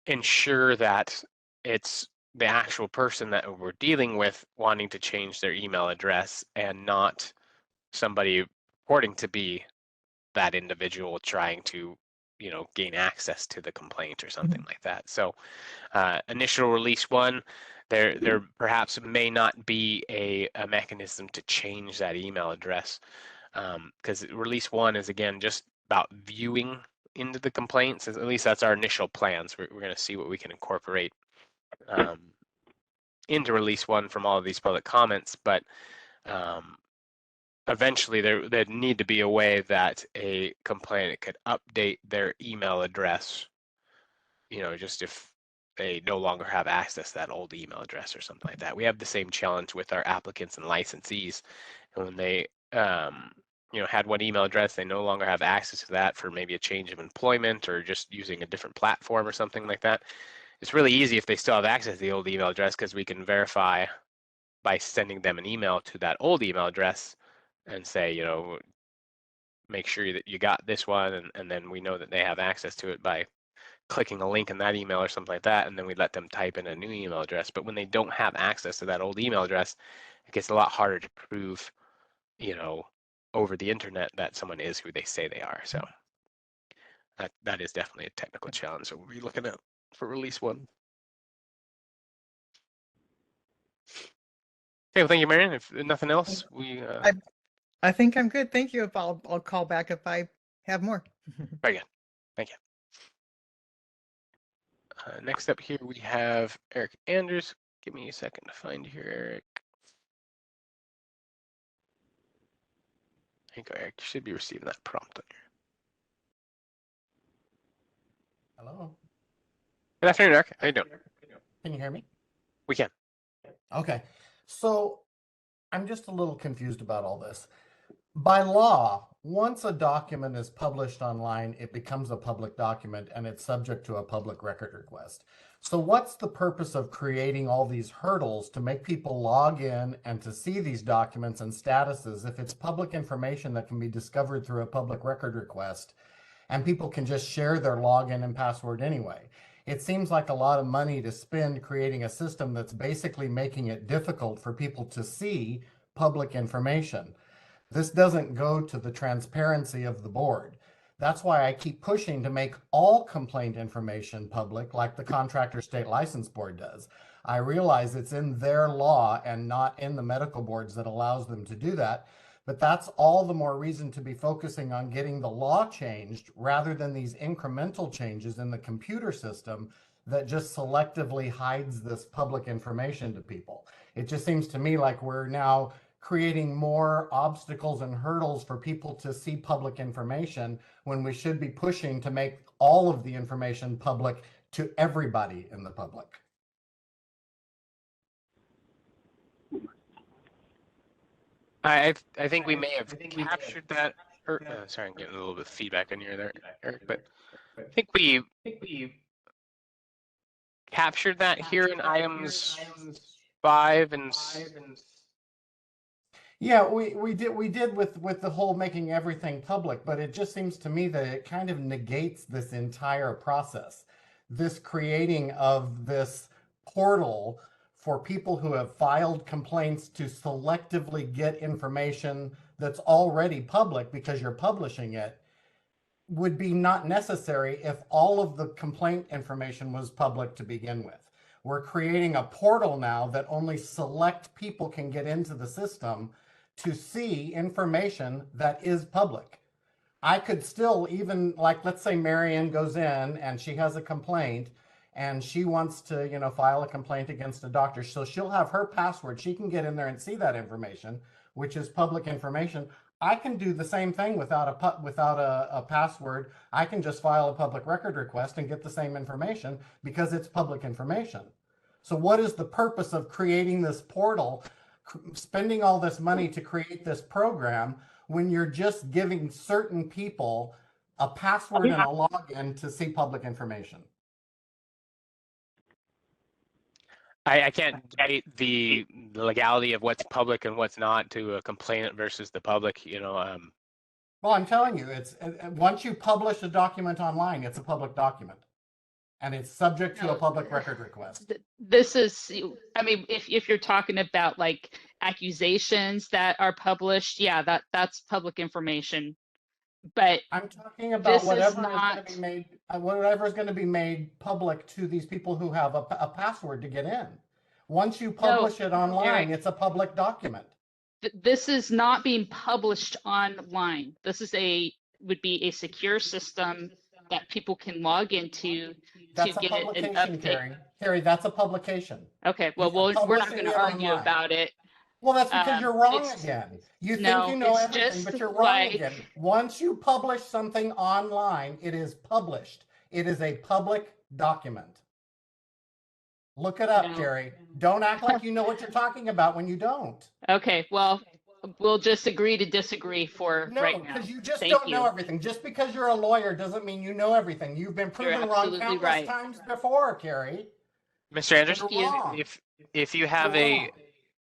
ensure that it's the actual person that we're dealing with wanting to change their email address and not somebody purporting to be that individual trying to gain access to the complaint or something like that. So initial release 1, there perhaps may not be a mechanism to change that email address, because release 1 is again just about viewing into the complaints. At least that's our initial plans. We're going to see what we can incorporate into release 1 from all of these public comments, but eventually there'd need to be a way that a complainant could update their email address, just if they no longer have access to that old email address or something like that. We have the same challenge with our applicants and licensees. And when they had one email address, they no longer have access to that for maybe a change of employment or just using a different platform or something like that. It's really easy if they still have access to the old email address, because we can verify by sending them an email to that old email address and say, make sure that you got this one, and then we know that they have access to it by clicking a link in that email or something like that, and then we let them type in a new email address. But when they don't have access to that old email address, it gets a lot harder to prove, over the internet that someone is who they say they are. So that is definitely a technical challenge that we'll be looking at for release 1. Okay, well, thank you, Marion. If nothing else, I think I'm good. Thank you. I'll call back if I have more. Very good. Thank you. Next up here, we have Eric Anders. Give me a second to find you here, Eric. There you go, Eric. You should be receiving that prompt on here. Hello. Good afternoon, Eric. How you doing? Can you hear me? We can. Okay. So I'm just a little confused about all this. By law, once a document is published online, it becomes a public document and it's subject to a public record request. So what's the purpose of creating all these hurdles to make people log in and to see these documents and statuses if it's public information that can be discovered through a public record request and people can just share their login and password anyway? It seems like a lot of money to spend creating a system that's basically making it difficult for people to see public information. This doesn't go to the transparency of the board. That's why I keep pushing to make all complaint information public, like the Contractor State License Board does. I realize it's in their law and not in the medical boards that allows them to do that, but that's all the more reason to be focusing on getting the law changed rather than these incremental changes in the computer system that just selectively hides this public information to people. It just seems to me like we're now creating more obstacles and hurdles for people to see public information when we should be pushing to make all of the information public to everybody in the public. I think we may have captured that. Sorry, I'm getting a little bit of feedback in here there, Eric, but I think we captured that here in items 5 and Yeah, we did with the whole making everything public, but it just seems to me that it kind of negates this entire process. This creating of this portal for people who have filed complaints to selectively get information that's already public because you're publishing it would be not necessary if all of the complaint information was public to begin with. We're creating a portal now that only select people can get into the system to see information that is public. I could still, even like, let's say Marianne goes in and she has a complaint and she wants to, file a complaint against a doctor. So she'll have her password. She can get in there and see that information, which is public information. I can do the same thing without a password. I can just file a public record request and get the same information because it's public information. So what is the purpose of creating this portal, spending all this money to create this program when you're just giving certain people a password and a login to see public information? I can't debate the legality of what's public and what's not to a complainant versus the public, Well, I'm telling you, it's once you publish a document online, it's a public document. And it's subject to a public record request. This is, I mean, if you're talking about like accusations that are published, yeah, that's public information. But I'm talking about whatever is going to be made public to these people who have a password to get in. Once you publish it online, it's a public document. This is not being published online. This is would be a secure system that people can log into to get an update. Carrie, that's a publication. Okay, well, we're not going to argue about it. Well, that's because you're wrong again. You think you know everything, but you're wrong again. Once you publish something online, it is published. It is a public document. Look it up, Carrie. Don't act like you know what you're talking about when you don't. Okay, well, we'll just agree to disagree for right now. No, because you just don't know everything. Just because you're a lawyer doesn't mean you know everything. You've been proven wrong countless times before, Carrie. Mr. Anderson, if you have an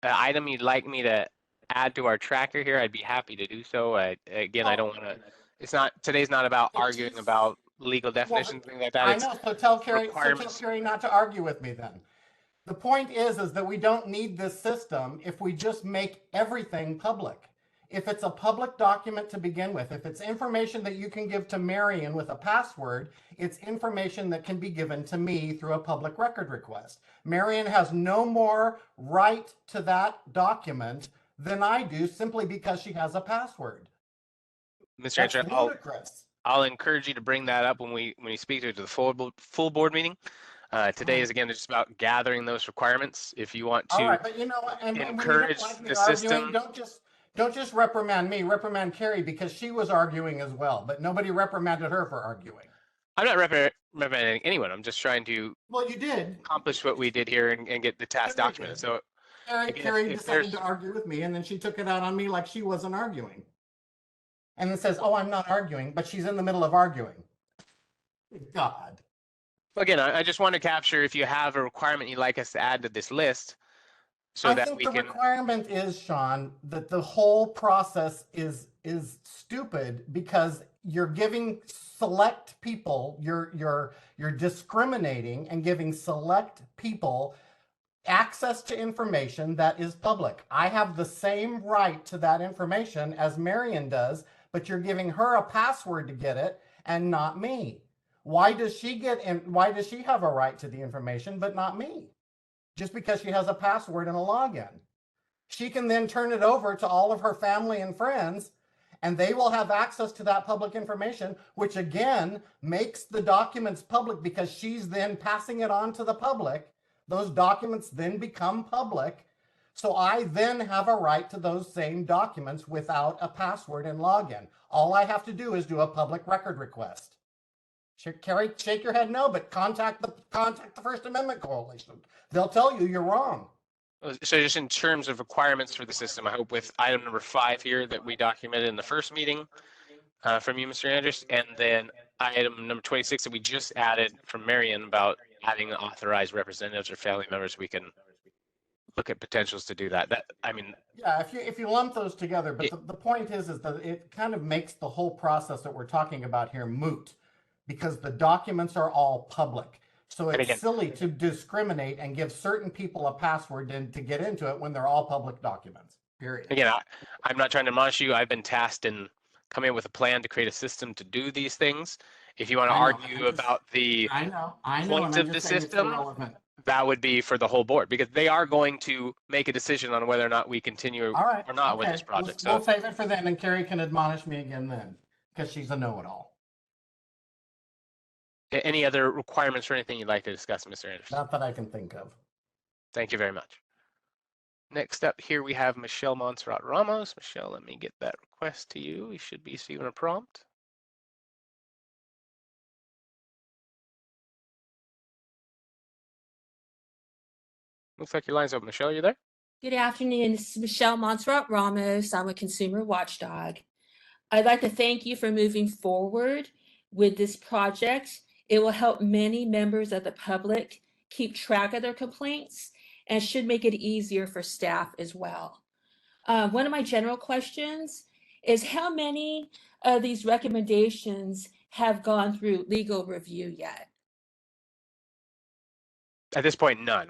item you'd like me to add to our tracker here, I'd be happy to do so. Again, I don't want to. Today's not about arguing about legal definitions, things like that. I know. So tell Carrie not to argue with me then. The point is that we don't need this system if we just make everything public. If it's a public document to begin with, if it's information that you can give to Marion with a password, it's information that can be given to me through a public record request. Marion has no more right to that document than I do simply because she has a password. Mr. Andrew, I'll encourage you to bring that up when you speak to the full board meeting. Today is again just about gathering those requirements. If you want to but encourage the system, don't just reprimand me, reprimand Carrie because she was arguing as well, but nobody reprimanded her for arguing. I'm not reprimanding anyone. I'm just trying to you did accomplish what we did here and get the task documented. So Carrie decided to argue with me, and then she took it out on me like she wasn't arguing. And then says, "Oh, I'm not arguing," but she's in the middle of arguing. God. Again, I just want to capture if you have a requirement you'd like us to add to this list, so that we can. The requirement is, Sean, that the whole process is stupid because you're giving select people, you're discriminating and giving select people access to information that is public. I have the same right to that information as Marion does, but you're giving her a password to get it and not me. Why does she why does she have a right to the information but not me? Just because she has a password and a login. She can then turn it over to all of her family and friends, and they will have access to that public information, which again makes the documents public because she's then passing it on to the public. Those documents then become public. So I then have a right to those same documents without a password and login. All I have to do is do a public record request. Carrie, shake your head no, but contact the First Amendment Coalition. They'll tell you you're wrong. So just in terms of requirements for the system, I hope with item number 5 here that we documented in the first meeting from you, Mr. Andrews, and then item number 26 that we just added from Marion about having authorized representatives or family members, we can look at potentials to do that. I mean, yeah, if you lump those together, but the point is that it kind of makes the whole process that we're talking about here moot because the documents are all public. So it's silly to discriminate and give certain people a password to get into it when they're all public documents, period. Again, I'm not trying to admonish you. I've been tasked in coming up with a plan to create a system to do these things. If you want to argue about the point of the system, that would be for the whole board because they are going to make a decision on whether or not we continue or not with this project. We'll save it for then, and Carrie can admonish me again then because she's a know-it-all. Any other requirements or anything you'd like to discuss, Mr. Anderson? Not that I can think of. Thank you very much. Next up here, we have Michelle Montserrat Ramos. Michelle, let me get that request to you. You should be receiving a prompt. Looks like your line's open. Michelle, you there? Good afternoon. This is Michelle Montserrat Ramos. I'm a consumer watchdog. I'd like to thank you for moving forward with this project. It will help many members of the public keep track of their complaints and should make it easier for staff as well. One of my general questions is how many of these recommendations have gone through legal review yet? At this point, none.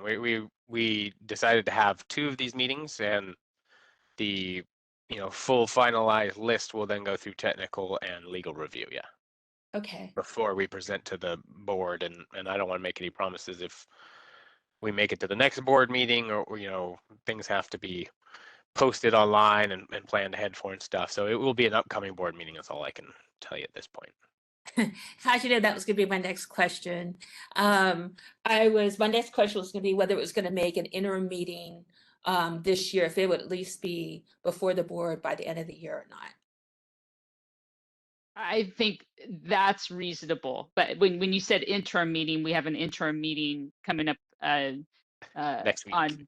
We decided to have 2 of these meetings, and the full finalized list will then go through technical and legal review. Yeah. Okay. Before we present to the board, and I don't want to make any promises if we make it to the next board meeting or things have to be posted online and planned ahead for and stuff. So it will be an upcoming board meeting. That's all I can tell you at this point. How'd you know that was going to be my next question? My next question was going to be whether it was going to make an interim meeting this year, if it would at least be before the board by the end of the year or not. I think that's reasonable. But when you said interim meeting, we have an interim meeting coming up Next week on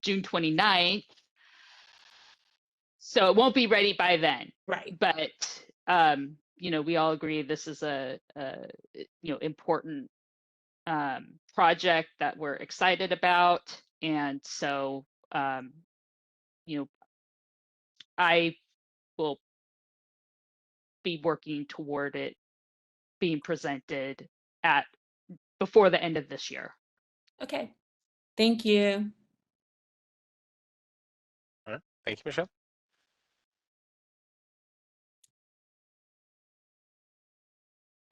June 29th. So it won't be ready by then. Right. But we all agree this is a important project that we're excited about. And so I will be working toward it being presented before the end of this year. Okay. Thank you. All right. Thank you, Michelle.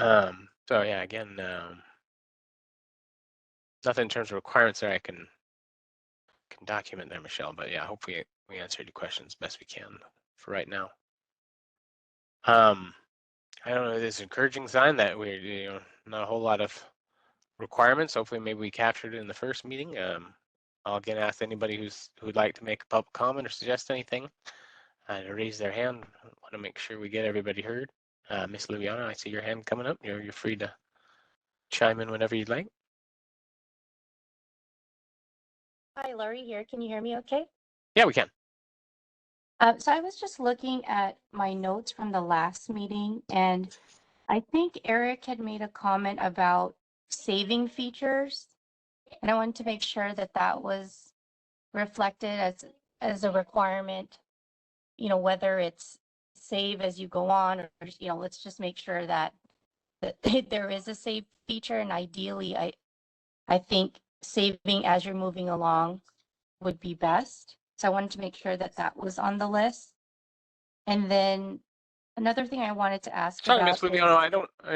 So yeah, again, nothing in terms of requirements there I can document there, Michelle, but yeah, hopefully we answered your questions best we can for right now. I don't know, it's an encouraging sign that we're not a whole lot of requirements. Hopefully maybe we captured it in the first meeting. I'll again ask anybody who'd like to make a public comment or suggest anything to raise their hand. I want to make sure we get everybody heard. Miss Lubiano, I see your hand coming up. You're free to chime in whenever you'd like. Hi, Laurie here. Can you hear me okay? Yeah, we can. So I was just looking at my notes from the last meeting, and I think Eric had made a comment about saving features, and I wanted to make sure that that was reflected as a requirement, whether it's save as you go on or, let's just make sure that there is a save feature, and ideally, I think saving as you're moving along would be best. So I wanted to make sure that that was on the list. And then another thing I wanted to ask Sorry, Miss about is, Lubiano, I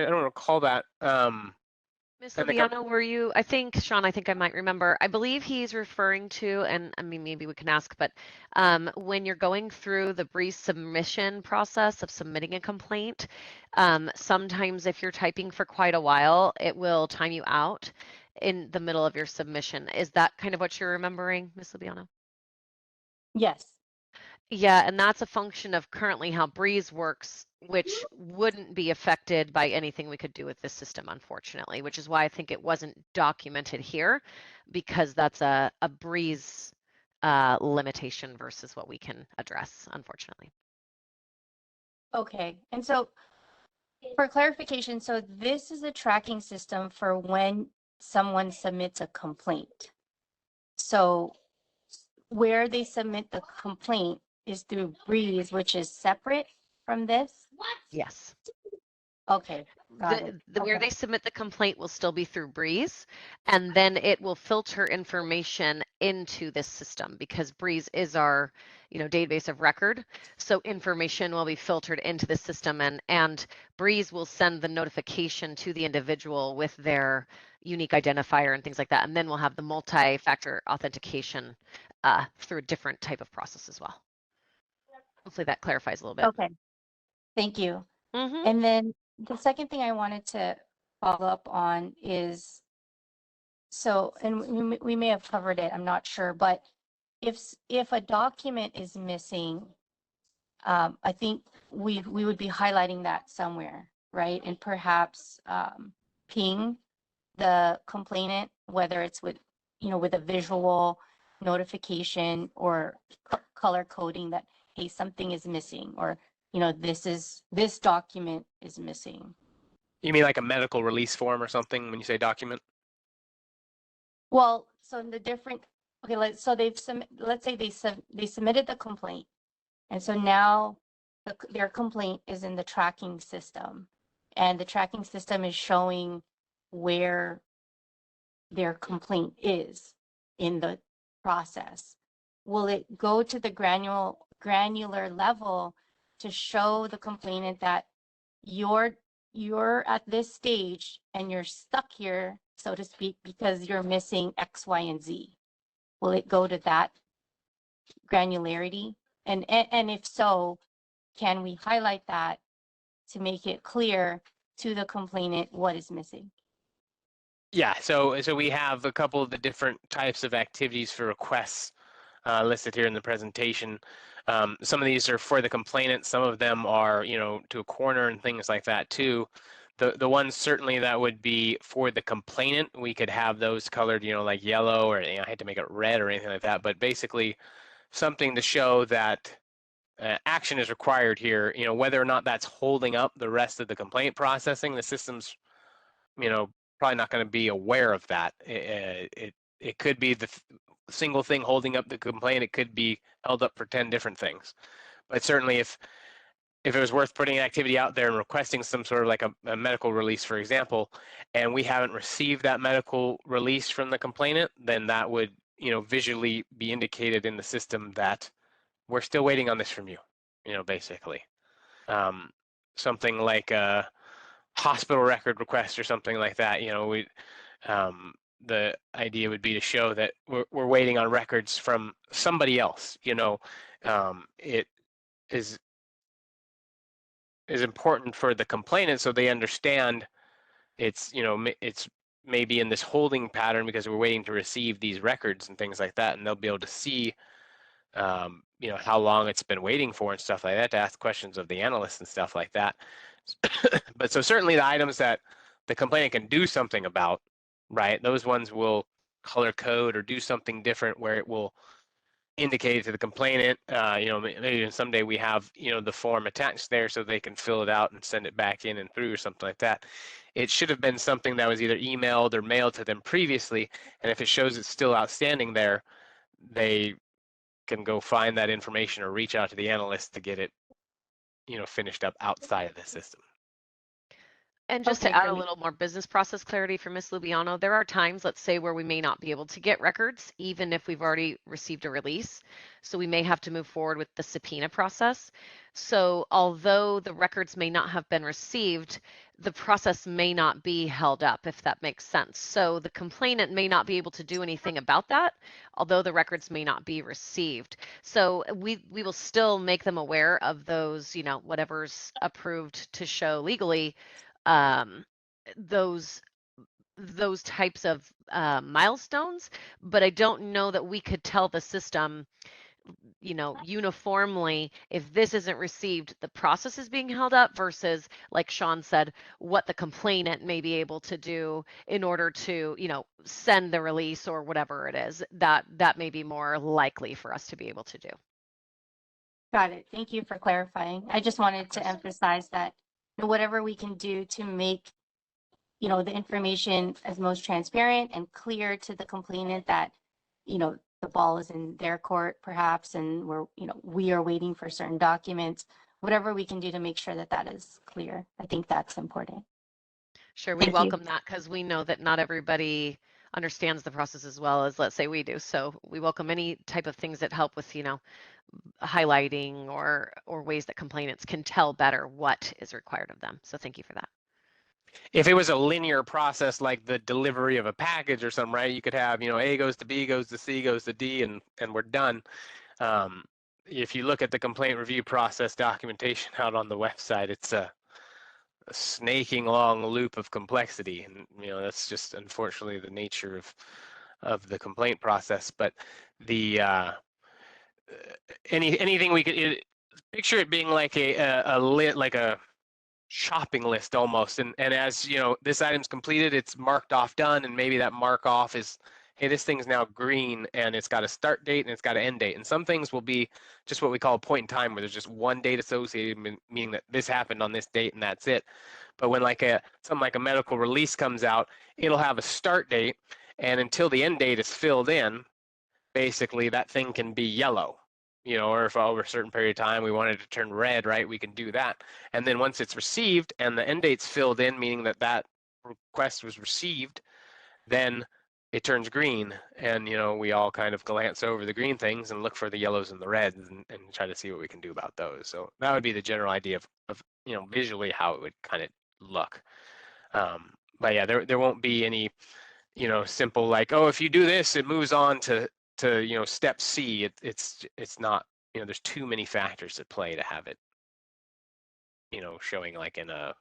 don't recall that. Miss And the Lubiano, were you, I think, Sean, I think I might remember, I believe he's referring to, and I mean, maybe we can ask, but when you're going through the Breeze submission process of submitting a complaint, sometimes if you're typing for quite a while, it will time you out in the middle of your submission. Is that kind of what you're remembering, Miss Lubiano? yes. Yeah, and that's a function of currently how Breeze works, which wouldn't be affected by anything we could do with this system, unfortunately, which is why I think it wasn't documented here, because that's a Breeze limitation versus what we can address, unfortunately. Okay. And so for clarification, so this is a tracking system for when someone submits a complaint. So where they submit the complaint is through Breeze, which is separate from this? Yes. Okay, got it. Where Okay. they submit the complaint will still be through Breeze, and then it will filter information into this system because Breeze is our, database of record. So information will be filtered into the system, and Breeze will send the notification to the individual with their unique identifier and things like that, and then we'll have the multi-factor authentication through a different type of process as well. Hopefully that clarifies a little bit. Okay, thank you. Mm-hmm. And then the second thing I wanted to follow up on is, so, and we may have covered it, I'm not sure, but if a document is missing, I think we would be highlighting that somewhere, right? And perhaps ping the complainant, whether it's with, with a visual notification or color coding that, hey, something is missing, or, this document is missing. You mean like a medical release form or something when you say document? Well, so in the different, okay, let's say they submitted the complaint. And so now their complaint is in the tracking system, and the tracking system is showing where their complaint is in the process. Will it go to the granular level to show the complainant that you're at this stage and you're stuck here, so to speak, because you're missing X, Y, and Z? Will it go to that granularity? And if so, can we highlight that to make it clear to the complainant what is missing? Yeah, so we have a couple of the different types of activities for requests listed here in the presentation. Some of these are for the complainant. Some of them are, to a corner and things like that too. The ones certainly that would be for the complainant, we could have those colored, like yellow, or I had to make it red or anything like that. But basically, something to show that action is required here. Whether or not that's holding up the rest of the complaint processing, the system's, probably not going to be aware of that. It could be the single thing holding up the complaint. It could be held up for 10 different things. But certainly if it was worth putting an activity out there and requesting some sort of like a medical release, for example, and we haven't received that medical release from the complainant, then that would, visually be indicated in the system that we're still waiting on this from you, basically. Something like a hospital record request or something like that, the idea would be to show that we're waiting on records from somebody else. It is important for the complainant so they understand it's it's maybe in this holding pattern because we're waiting to receive these records and things like that, and they'll be able to see how long it's been waiting for and stuff like that, to ask questions of the analyst and stuff like that. But so certainly the items that the complainant can do something about, right? Those ones will color code or do something different where it will indicate to the complainant, maybe someday we have, the form attached there so they can fill it out and send it back in and through or something like that. It should have been something that was either emailed or mailed to them previously. And if it shows it's still outstanding there, they can go find that information or reach out to the analyst to get it, finished up outside of the system. And just Okay, to add a great. little more business process clarity for Ms. Lubiano, there are times, let's say, where we may not be able to get records, even if we've already received a release. So we may have to move forward with the subpoena process. So although the records may not have been received, the process may not be held up, if that makes sense. So the complainant may not be able to do anything about that, although the records may not be received. So we will still make them aware of those, you know, whatever's approved to show legally, um, those types of milestones, but I don't know that we could tell the system, you know, uniformly, if this isn't received, the process is being held up versus, like Sean said, what the complainant may be able to do in order to, you know, send the release or whatever it is. That may be more likely for us to be able to do. Got it. Thank you for clarifying. I just wanted to emphasize that whatever we can do to make, the information as most transparent and clear to the complainant that, the ball is in their court perhaps, and we are waiting for certain documents, whatever we can do to make sure that that is clear. I think that's important. Sure, we Thank you. welcome that because we know that not everybody understands the process as well as, let's say, we do. So we welcome any type of things that help with, you know, highlighting or ways that complainants can tell better what is required of them. So thank you for that. If it was a linear process like the delivery of a package or something, right? You could have, A goes to B, goes to C, goes to D, and we're done. If you look at the complaint review process documentation out on the website, it's a snaking along loop of complexity, and that's just unfortunately the nature of the complaint process. But the anything we could picture it being like a shopping list almost, and as this item's completed, it's marked off done, and maybe that mark off is, hey, this thing's now green and it's got a start date and it's got an end date. And some things will be just what we call a point in time, where there's just one date associated, meaning that this happened on this date and that's it. But when something like a medical release comes out, it'll have a start date, and until the end date is filled in, basically that thing can be yellow. Or if over a certain period of time we wanted to turn red, right, we can do that. And then once it's received and the end date's filled in, meaning that request was received, then it turns green, and we all kind of glance over the green things and look for the yellows and the reds and try to see what we can do about those. So that would be the general idea of visually how it would kind of look. But yeah, there won't be any simple like, oh, if you do this, it moves on to step C. It's not, there's too many factors at play to have it showing like in a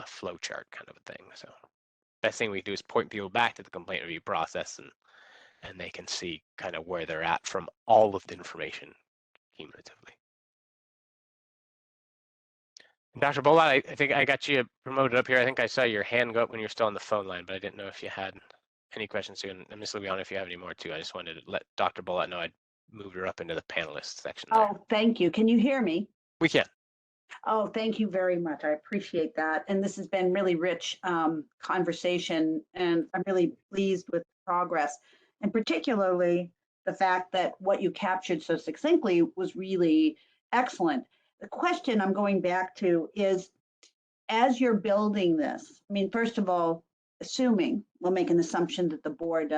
flow chart kind of a thing. So best thing we do is point people back to the complaint review process, and they can see kind of where they're at from all of the information cumulatively. Dr. Bholat, I think I got you promoted up here. I think I saw your hand go up when you were still on the phone line, but I didn't know if you had any questions too. And Ms. Lubiano, if you have any more too, I just wanted to let Dr. Bholat know I'd moved her up into the panelist section there. Oh, thank you. Can you hear me? We can. Oh, thank you very much. I appreciate that. And this has been really rich conversation, and I'm really pleased with progress, and particularly the fact that what you captured so succinctly was really excellent. The question I'm going back to is, as you're building this, I mean, first of all, assuming, we'll make an assumption that the board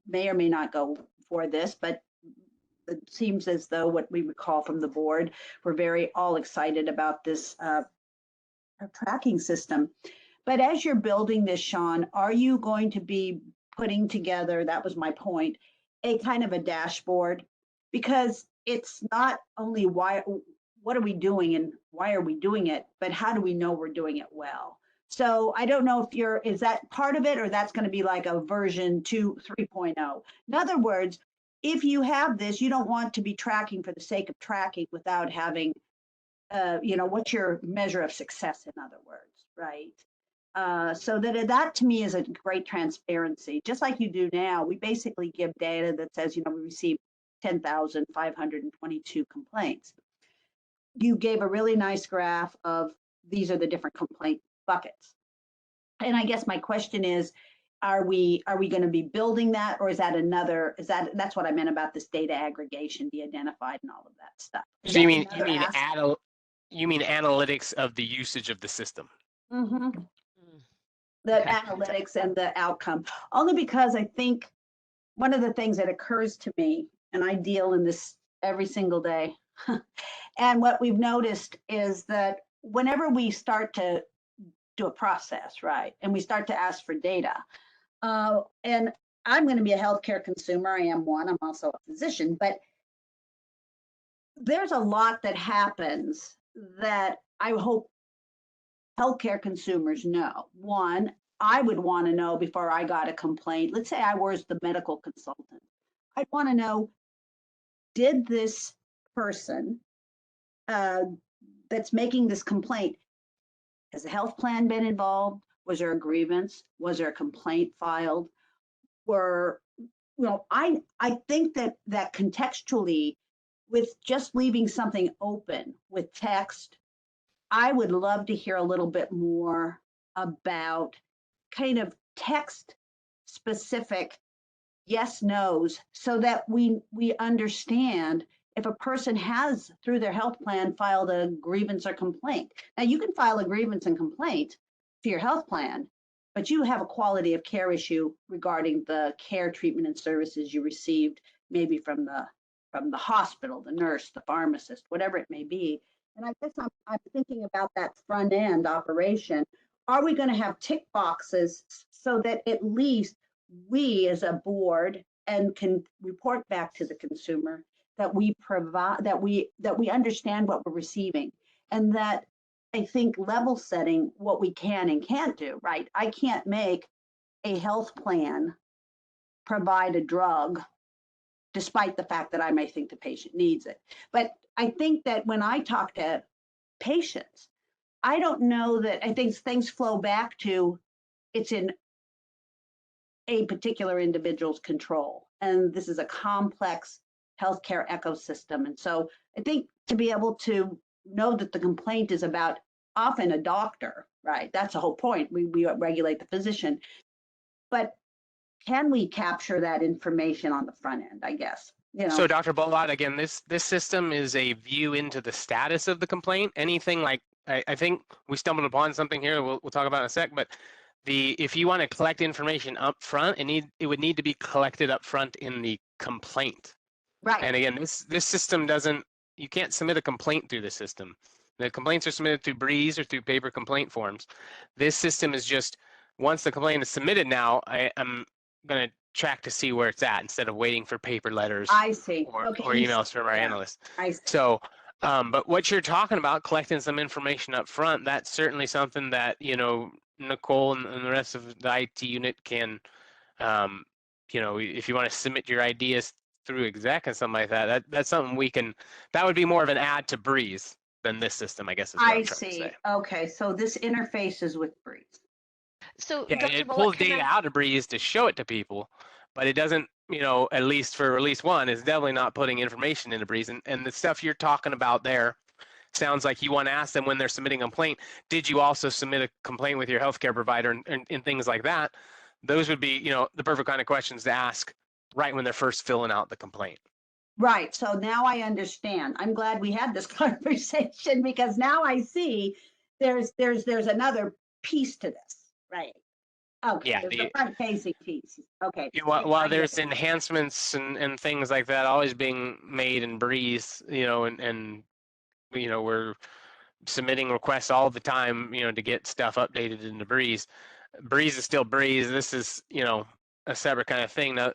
may or may not go for this, but it seems as though what we recall from the board, we're very all excited about this tracking system. But as you're building this, Sean, are you going to be putting together, that was my point, a kind of a dashboard? Because it's not only what are we doing and why are we doing it, but how do we know we're doing it well? So I don't know if is that part of it, or that's going to be like a version 3.0. In other words, if you have this, you don't want to be tracking for the sake of tracking without having, what's your measure of success, in other words, right? So that to me is a great transparency. Just like you do now, we basically give data that says, we received 10,522 complaints. You gave a really nice graph of these are the different complaint buckets. And I guess my question is, are we going to be building that, or is that that's what I meant about this data aggregation, de-identified, and all of that stuff? So you mean analytics of the usage of the system? Mhm. Mm, The okay. analytics and the outcome, only because I think one of the things that occurs to me, and I deal in this every single day, and what we've noticed is that whenever we start to do a process, right, and we start to ask for data, and I'm going to be a healthcare consumer. I am one. I'm also a physician, but there's a lot that happens that I hope healthcare consumers know. One, I would want to know before I got a complaint. Let's say I was the medical consultant. I'd want to know, did this person that's making this complaint, has the health plan been involved? Was there a grievance? Was there a complaint filed? Were, I think that contextually, with just leaving something open with text, I would love to hear a little bit more about kind of text specific yes nos, so that we understand if a person has through their health plan filed a grievance or complaint. Now you can file a grievance and complaint to your health plan, but you have a quality of care issue regarding the care, treatment, and services you received, maybe from the hospital, the nurse, the pharmacist, whatever it may be. And I guess I'm thinking about that front end operation. Are we going to have tick boxes so that at least we as a board and can report back to the consumer that we provide, that we understand what we're receiving, and that I think level setting what we can and can't do, right? I can't make a health plan provide a drug despite the fact that I may think the patient needs it. But I think that when I talk to patients, I don't know that, I think things flow back to it's in a particular individual's control. And this is a complex healthcare ecosystem. And so I think to be able to know that the complaint is about often a doctor, right? That's the whole point. We regulate the physician. But can we capture that information on the front end, I guess? So Dr. Bholat, again, this system is a view into the status of the complaint. Anything like, I think we stumbled upon something here we'll talk about in a sec, but if you want to collect information up front, it would need to be collected up front in the complaint. Right. And again, this system doesn't, you can't submit a complaint through the system. The complaints are submitted through Breeze or through paper complaint forms. This system is just, once the complaint is submitted now, I'm going to track to see where it's at instead of waiting for paper letters I see. or Okay. emails from our Yeah. analysts. I see. So, but what you're talking about, collecting some information up front, that's certainly something that, Nicole and the rest of the IT unit can, if you want to submit your ideas through exec and something like that, that's something that would be more of an add to Breeze than this system, I guess is what I'm trying to say. Okay. So this interfaces with Breeze. So Yeah, Dr. it Bholat, pulls can data I- out of Breeze to show it to people, but it doesn't, at least for release 1, is definitely not putting information into Breeze. And the stuff you're talking about there sounds like you want to ask them when they're submitting a complaint, did you also submit a complaint with your healthcare provider and things like that? Those would be, the perfect kind of questions to ask right when they're first filling out the complaint. Right. So now I understand. I'm glad we had this conversation, because now I see there's another piece to this. Right. Okay. Yeah, There's the front facing piece. Okay. while there's enhancements and things like that always being made in Breeze, and we're submitting requests all the time, to get stuff updated into Breeze. Breeze is still Breeze. This is, a separate kind of thing. Now,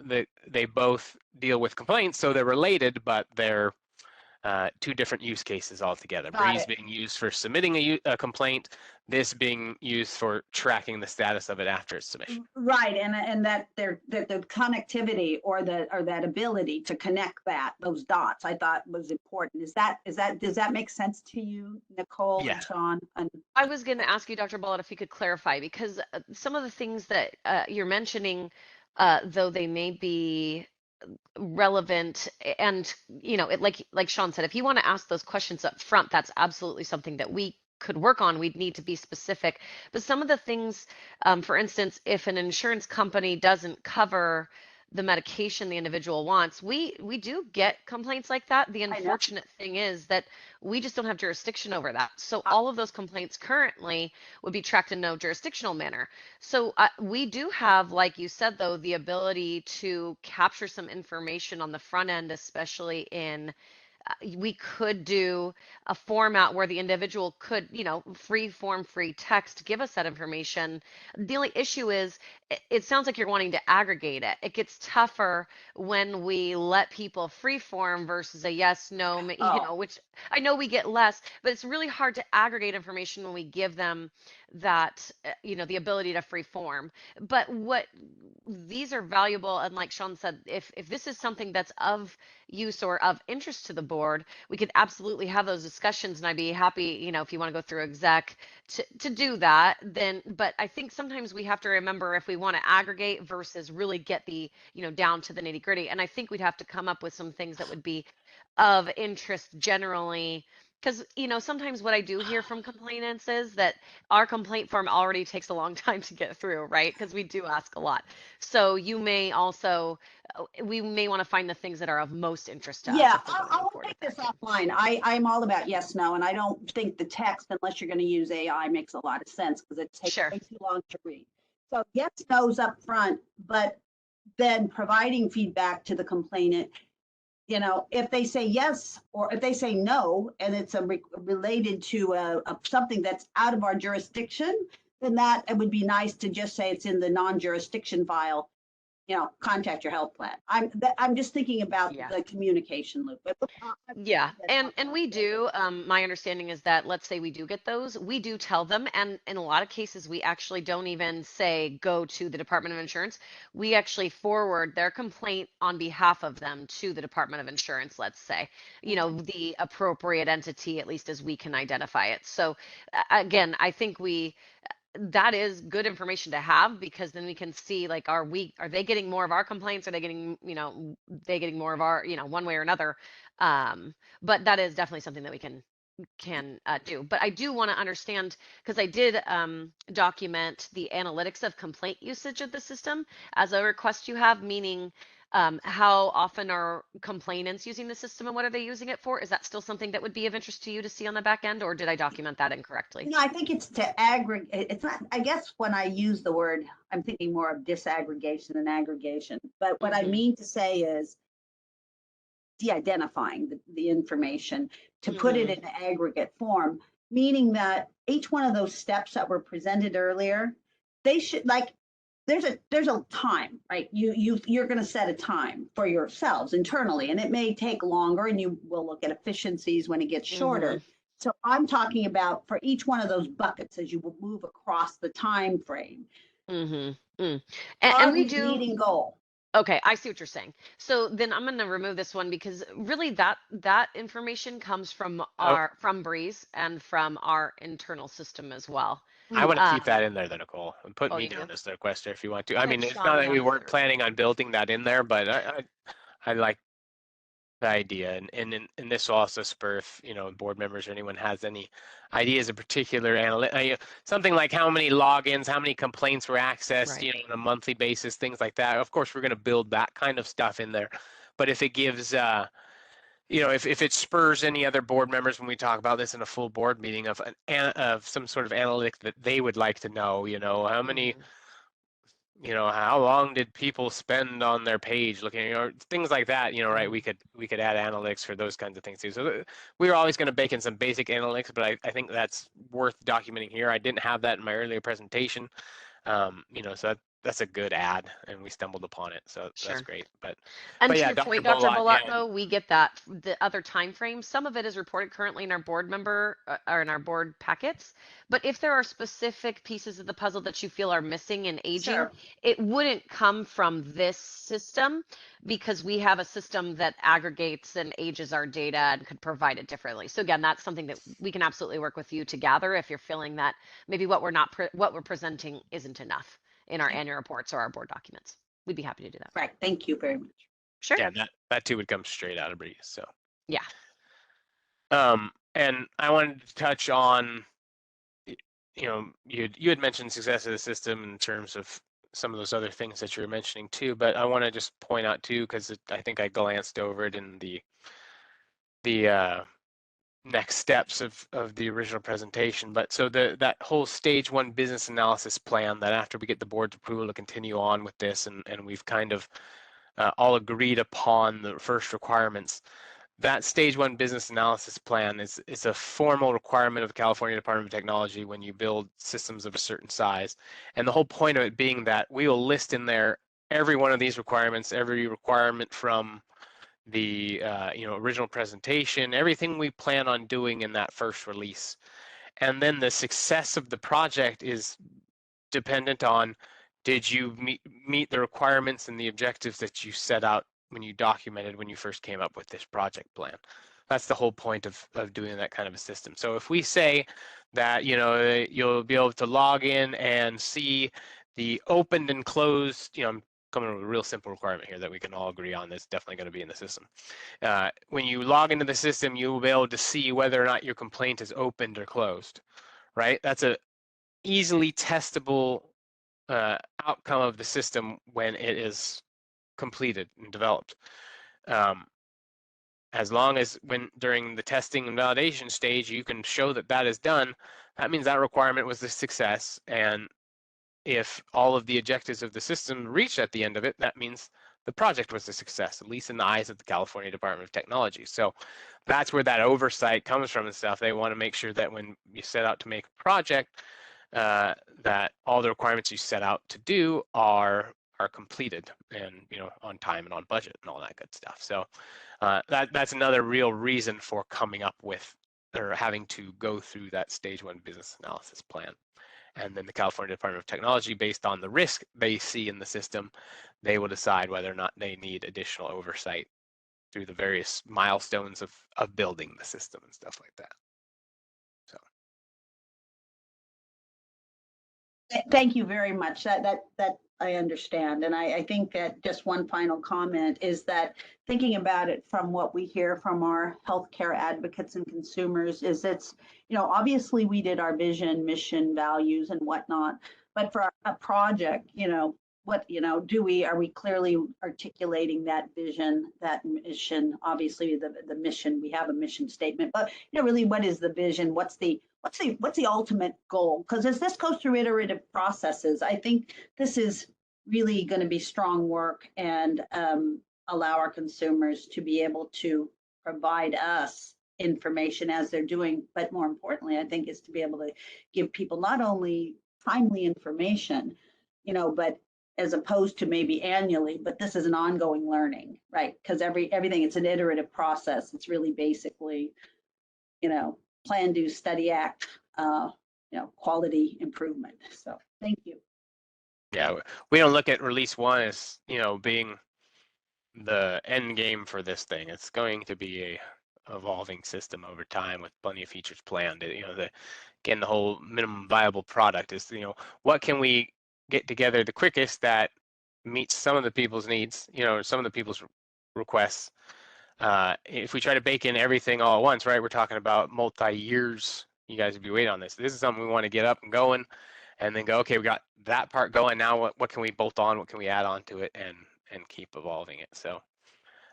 they both deal with complaints, so they're related, but they're two different use cases altogether. Breeze being used for submitting a complaint, this being used for tracking the status of it after its submission. Right, and that the connectivity or that ability to connect those dots, I thought was important. Does that make sense to you, Nicole and Sean? I was going to ask you, Dr. Bholat, if you could clarify, because some of the things that you're mentioning, though they may be relevant, and like Sean said, if you want to ask those questions up front, that's absolutely something that we could work on. We'd need to be specific. But some of the things, for instance, if an insurance company doesn't cover the medication the individual wants. We do get complaints like that. The know. unfortunate thing is that we just don't have jurisdiction over that. So Uh, all of those complaints currently would be tracked in no jurisdictional manner. So we do have, like you said, though, the ability to capture some information on the front end, especially in we could do a format where the individual could, free form, free text, give us that information. The only issue is it sounds like you're wanting to aggregate it. It gets tougher when we let people free form versus a yes, no, Oh. which I know we get less, but it's really hard to aggregate information when we give them that, the ability to free form. But what these are valuable, and like Sean said, if this is something that's of use or of interest to the board, we could absolutely have those discussions, and I'd be happy, if you want to go through exec to do that. Then, but I think sometimes we have to remember if we want to aggregate versus really get the, down to the nitty gritty. And I think we'd have to come up with some things that would be of interest generally. Because, sometimes what I do hear from complainants is that our complaint form already takes a long time to get through, right? Because we do ask a lot. So you may also, we may want to find the things that are of most interest to us. Yeah, if we're gonna I'll report take it this that way. offline. I'm all about yes, no, and I don't think the text, unless you're going to use AI, makes a lot of sense because it takes Sure. way too long to read. So yes, no's up front, but then providing feedback to the complainant. If they say yes or if they say no, and it's related to something that's out of our jurisdiction, then that it would be nice to just say it's in the non-jurisdiction file. Contact your health plan. I'm just thinking about Yeah. the communication loop. But Yeah, and we do. My understanding is that, let's say we do get those, we do tell them, and in a lot of cases, we actually don't even say go to the Department of Insurance. We actually forward their complaint on behalf of them to the Department of Insurance. Let's say, the appropriate entity, at least as we can identify it. So, again, I think that is good information to have, because then we can see, like, are they getting more of our complaints? Are they getting, they getting more of our, one way or another? But that is definitely something that we can do. But I do want to understand, because I did document the analytics of complaint usage of the system as a request you have, meaning how often are complainants using the system and what are they using it for? Is that still something that would be of interest to you to see on the back end, or did I document that incorrectly? I think it's to aggregate. It's not, I guess when I use the word, I'm thinking more of disaggregation than aggregation. But what I mean to say is de-identifying the information to put it in aggregate form, meaning that each one of those steps that were presented earlier, they should, like, there's a time, right? You're going to set a time for yourselves internally, and it may take longer, and you will look at efficiencies when it gets shorter. So I'm talking about for each one of those buckets as you will move across the time frame. And we we do meeting goal. Okay, I see what you're saying. So then I'm going to remove this one, because really that information comes from from Breeze and from our internal system as well. I want to keep that in there, then, Nicole, and put me you down do? as the requester if you want to. Put I mean, it's Sean not that down we as weren't the planning on building that in there, but I like the idea, and this will also spur if board members or anyone has any ideas of particular something like how many logins, how many complaints were accessed, Right. on a monthly basis, things like that. Of course, we're going to build that kind of stuff in there, but if it gives if it spurs any other board members when we talk about this in a full board meeting of some sort of analytic that they would like to know, how many, how long did people spend on their page looking, or things like that, right? We could add analytics for those kinds of things too. So we're always going to bake in some basic analytics, but I think that's worth documenting here. I didn't have that in my earlier presentation, so that's a good add, and we stumbled upon it, so that's great. But to yeah, your point, Dr. Dr. Bholat, Bholat, though, we get that the other time frames. Some of it is reported currently in our board member or in our board packets. But if there are specific pieces of the puzzle that you feel are missing and aging, it wouldn't come from this system, because we have a system that aggregates and ages our data and could provide it differently. So again, that's something that we can absolutely work with you to gather if you're feeling that maybe what we're presenting isn't enough in our annual reports or our board documents. We'd be happy to do that. Right. Thank you very much. Sure. Yeah, that too would come straight out of Breeze. So yeah. And I wanted to touch on, you had mentioned success of the system in terms of some of those other things that you're mentioning too, but I want to just point out too, because I think I glanced over it in the next steps of the original presentation. But so that whole stage 1 business analysis plan, that after we get the board's approval to continue on with this, and we've kind of all agreed upon the first requirements, that stage 1 business analysis plan is a formal requirement of the California Department of Technology when you build systems of a certain size. And the whole point of it being that we will list in there every one of these requirements, every requirement from the original presentation, everything we plan on doing in that first release. And then the success of the project is dependent on, did you meet the requirements and the objectives that you set out when you documented when you first came up with this project plan. That's the whole point of doing that kind of a system. So if we say that you'll be able to log in and see the opened and closed, I'm coming with a real simple requirement here that we can all agree on that's definitely going to be in the system. When you log into the system, you will be able to see whether or not your complaint is opened or closed, right? That's a easily testable outcome of the system when it is completed and developed. As long as during the testing and validation stage, you can show that that is done, that means that requirement was a success. And if all of the objectives of the system reached at the end of it, that means the project was a success, at least in the eyes of the California Department of Technology. So that's where that oversight comes from and stuff. They want to make sure that when you set out to make a project, that all the requirements you set out to do are completed and on time and on budget and all that good stuff. So that's another real reason for coming up with or having to go through that stage 1 business analysis plan. And then the California Department of Technology, based on the risk they see in the system, they will decide whether or not they need additional oversight through the various milestones of building the system and stuff like that. So. Thank you very much. That I understand. And I think that just one final comment is that thinking about it from what we hear from our healthcare advocates and consumers is it's, obviously we did our vision, mission, values and whatnot, but for a project, what, are we clearly articulating that vision, that mission? Obviously the mission, we have a mission statement, but really what is the vision? What's the ultimate goal? Because as this goes through iterative processes, I think this is really going to be strong work and allow our consumers to be able to provide us information as they're doing. But more importantly, I think is to be able to give people not only timely information, but as opposed to maybe annually, but this is an ongoing learning, right? Because everything, it's an iterative process. It's really basically, plan, do, study, act, quality improvement. So thank you. Yeah, we don't look at release 1 as, being the end game for this thing. It's going to be a evolving system over time with plenty of features planned. Again, the whole minimum viable product is, what can we get together the quickest that meets some of the people's needs, some of the people's requests. If we try to bake in everything all at once, right, we're talking about multi-years. You guys would be waiting on this. This is something we want to get up and going and then go, okay, we got that part going. Now what can we bolt on? What can we add on to it and keep evolving it? So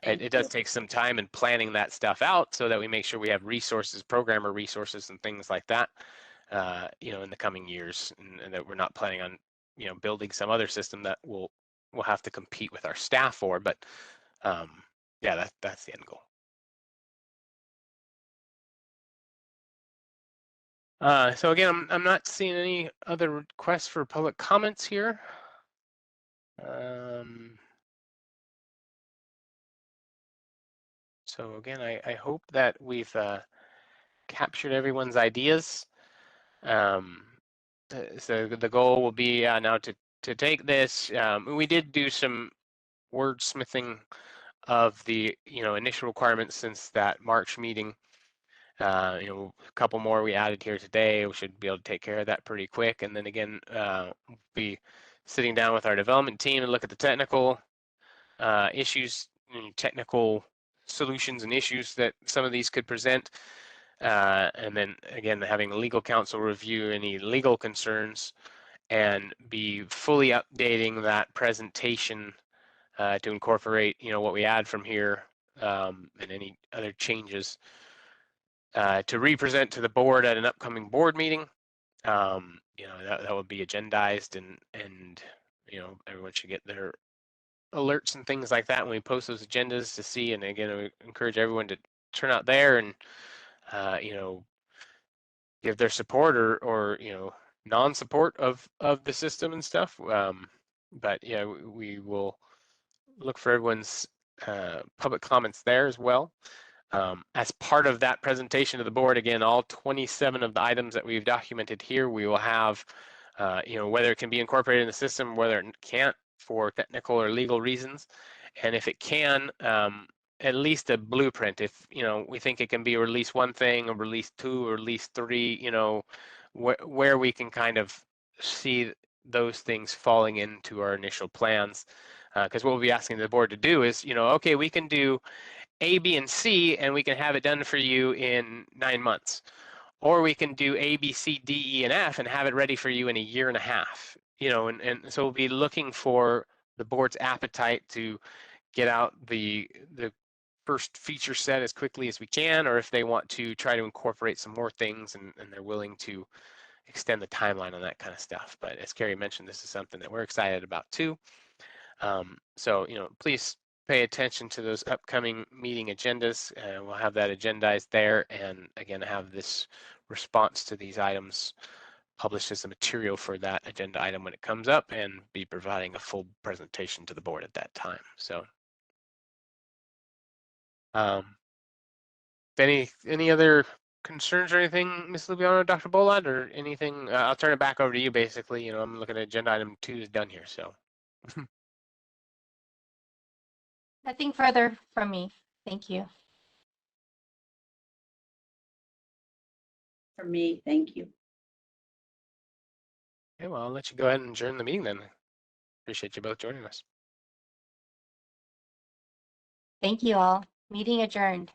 it does take some time in planning that stuff out so that we make sure we have resources, programmer resources and things like that, in the coming years, and that we're not planning on, building some other system that we'll have to compete with our staff for. But yeah, that's the end goal. So again, I'm not seeing any other requests for public comments here. So again, I hope that we've captured everyone's ideas. So the goal will be now to take this. We did do some wordsmithing of the initial requirements since that March meeting. A couple more we added here today. We should be able to take care of that pretty quick. And then again, we'll be sitting down with our development team and look at the technical issues, technical solutions and issues that some of these could present. And then again, having legal counsel review any legal concerns. and be fully updating that presentation to incorporate, what we add from here and any other changes to represent to the board at an upcoming board meeting. That will be agendized and everyone should get their alerts and things like that when we post those agendas to see. And again, I encourage everyone to turn out there and give their support or non-support of the system and stuff. But yeah, we will look for everyone's public comments there as well. As part of that presentation to the board, again, all 27 of the items that we've documented here, we will have, whether it can be incorporated in the system, whether it can't for technical or legal reasons. And if it can, at least a blueprint. If, we think it can be release one thing or release two or release three, where we can kind of see those things falling into our initial plans. Because what we'll be asking the board to do is, okay, we can do A, B, and C, and we can have it done for you in 9 months. Or we can do A, B, C, D, E, and F and have it ready for you in a year and a half. And so we'll be looking for the board's appetite to get out the first feature set as quickly as we can, or if they want to try to incorporate some more things and they're willing to extend the timeline on that kind of stuff. But as Carrie mentioned, this is something that we're excited about too. So, please pay attention to those upcoming meeting agendas. We'll have that agendized there, and again, have this response to these items published as the material for that agenda item when it comes up, and be providing a full presentation to the board at that time. So, any other concerns or anything, Ms. Lubiano, Dr. Bholat, or anything? I'll turn it back over to you. Basically, I'm looking at agenda item 2 is done here, so. Nothing further from me. Thank you. For me, thank you. Okay, well, I'll let you go ahead and adjourn the meeting then. Appreciate you both joining us. Thank you all. Meeting adjourned.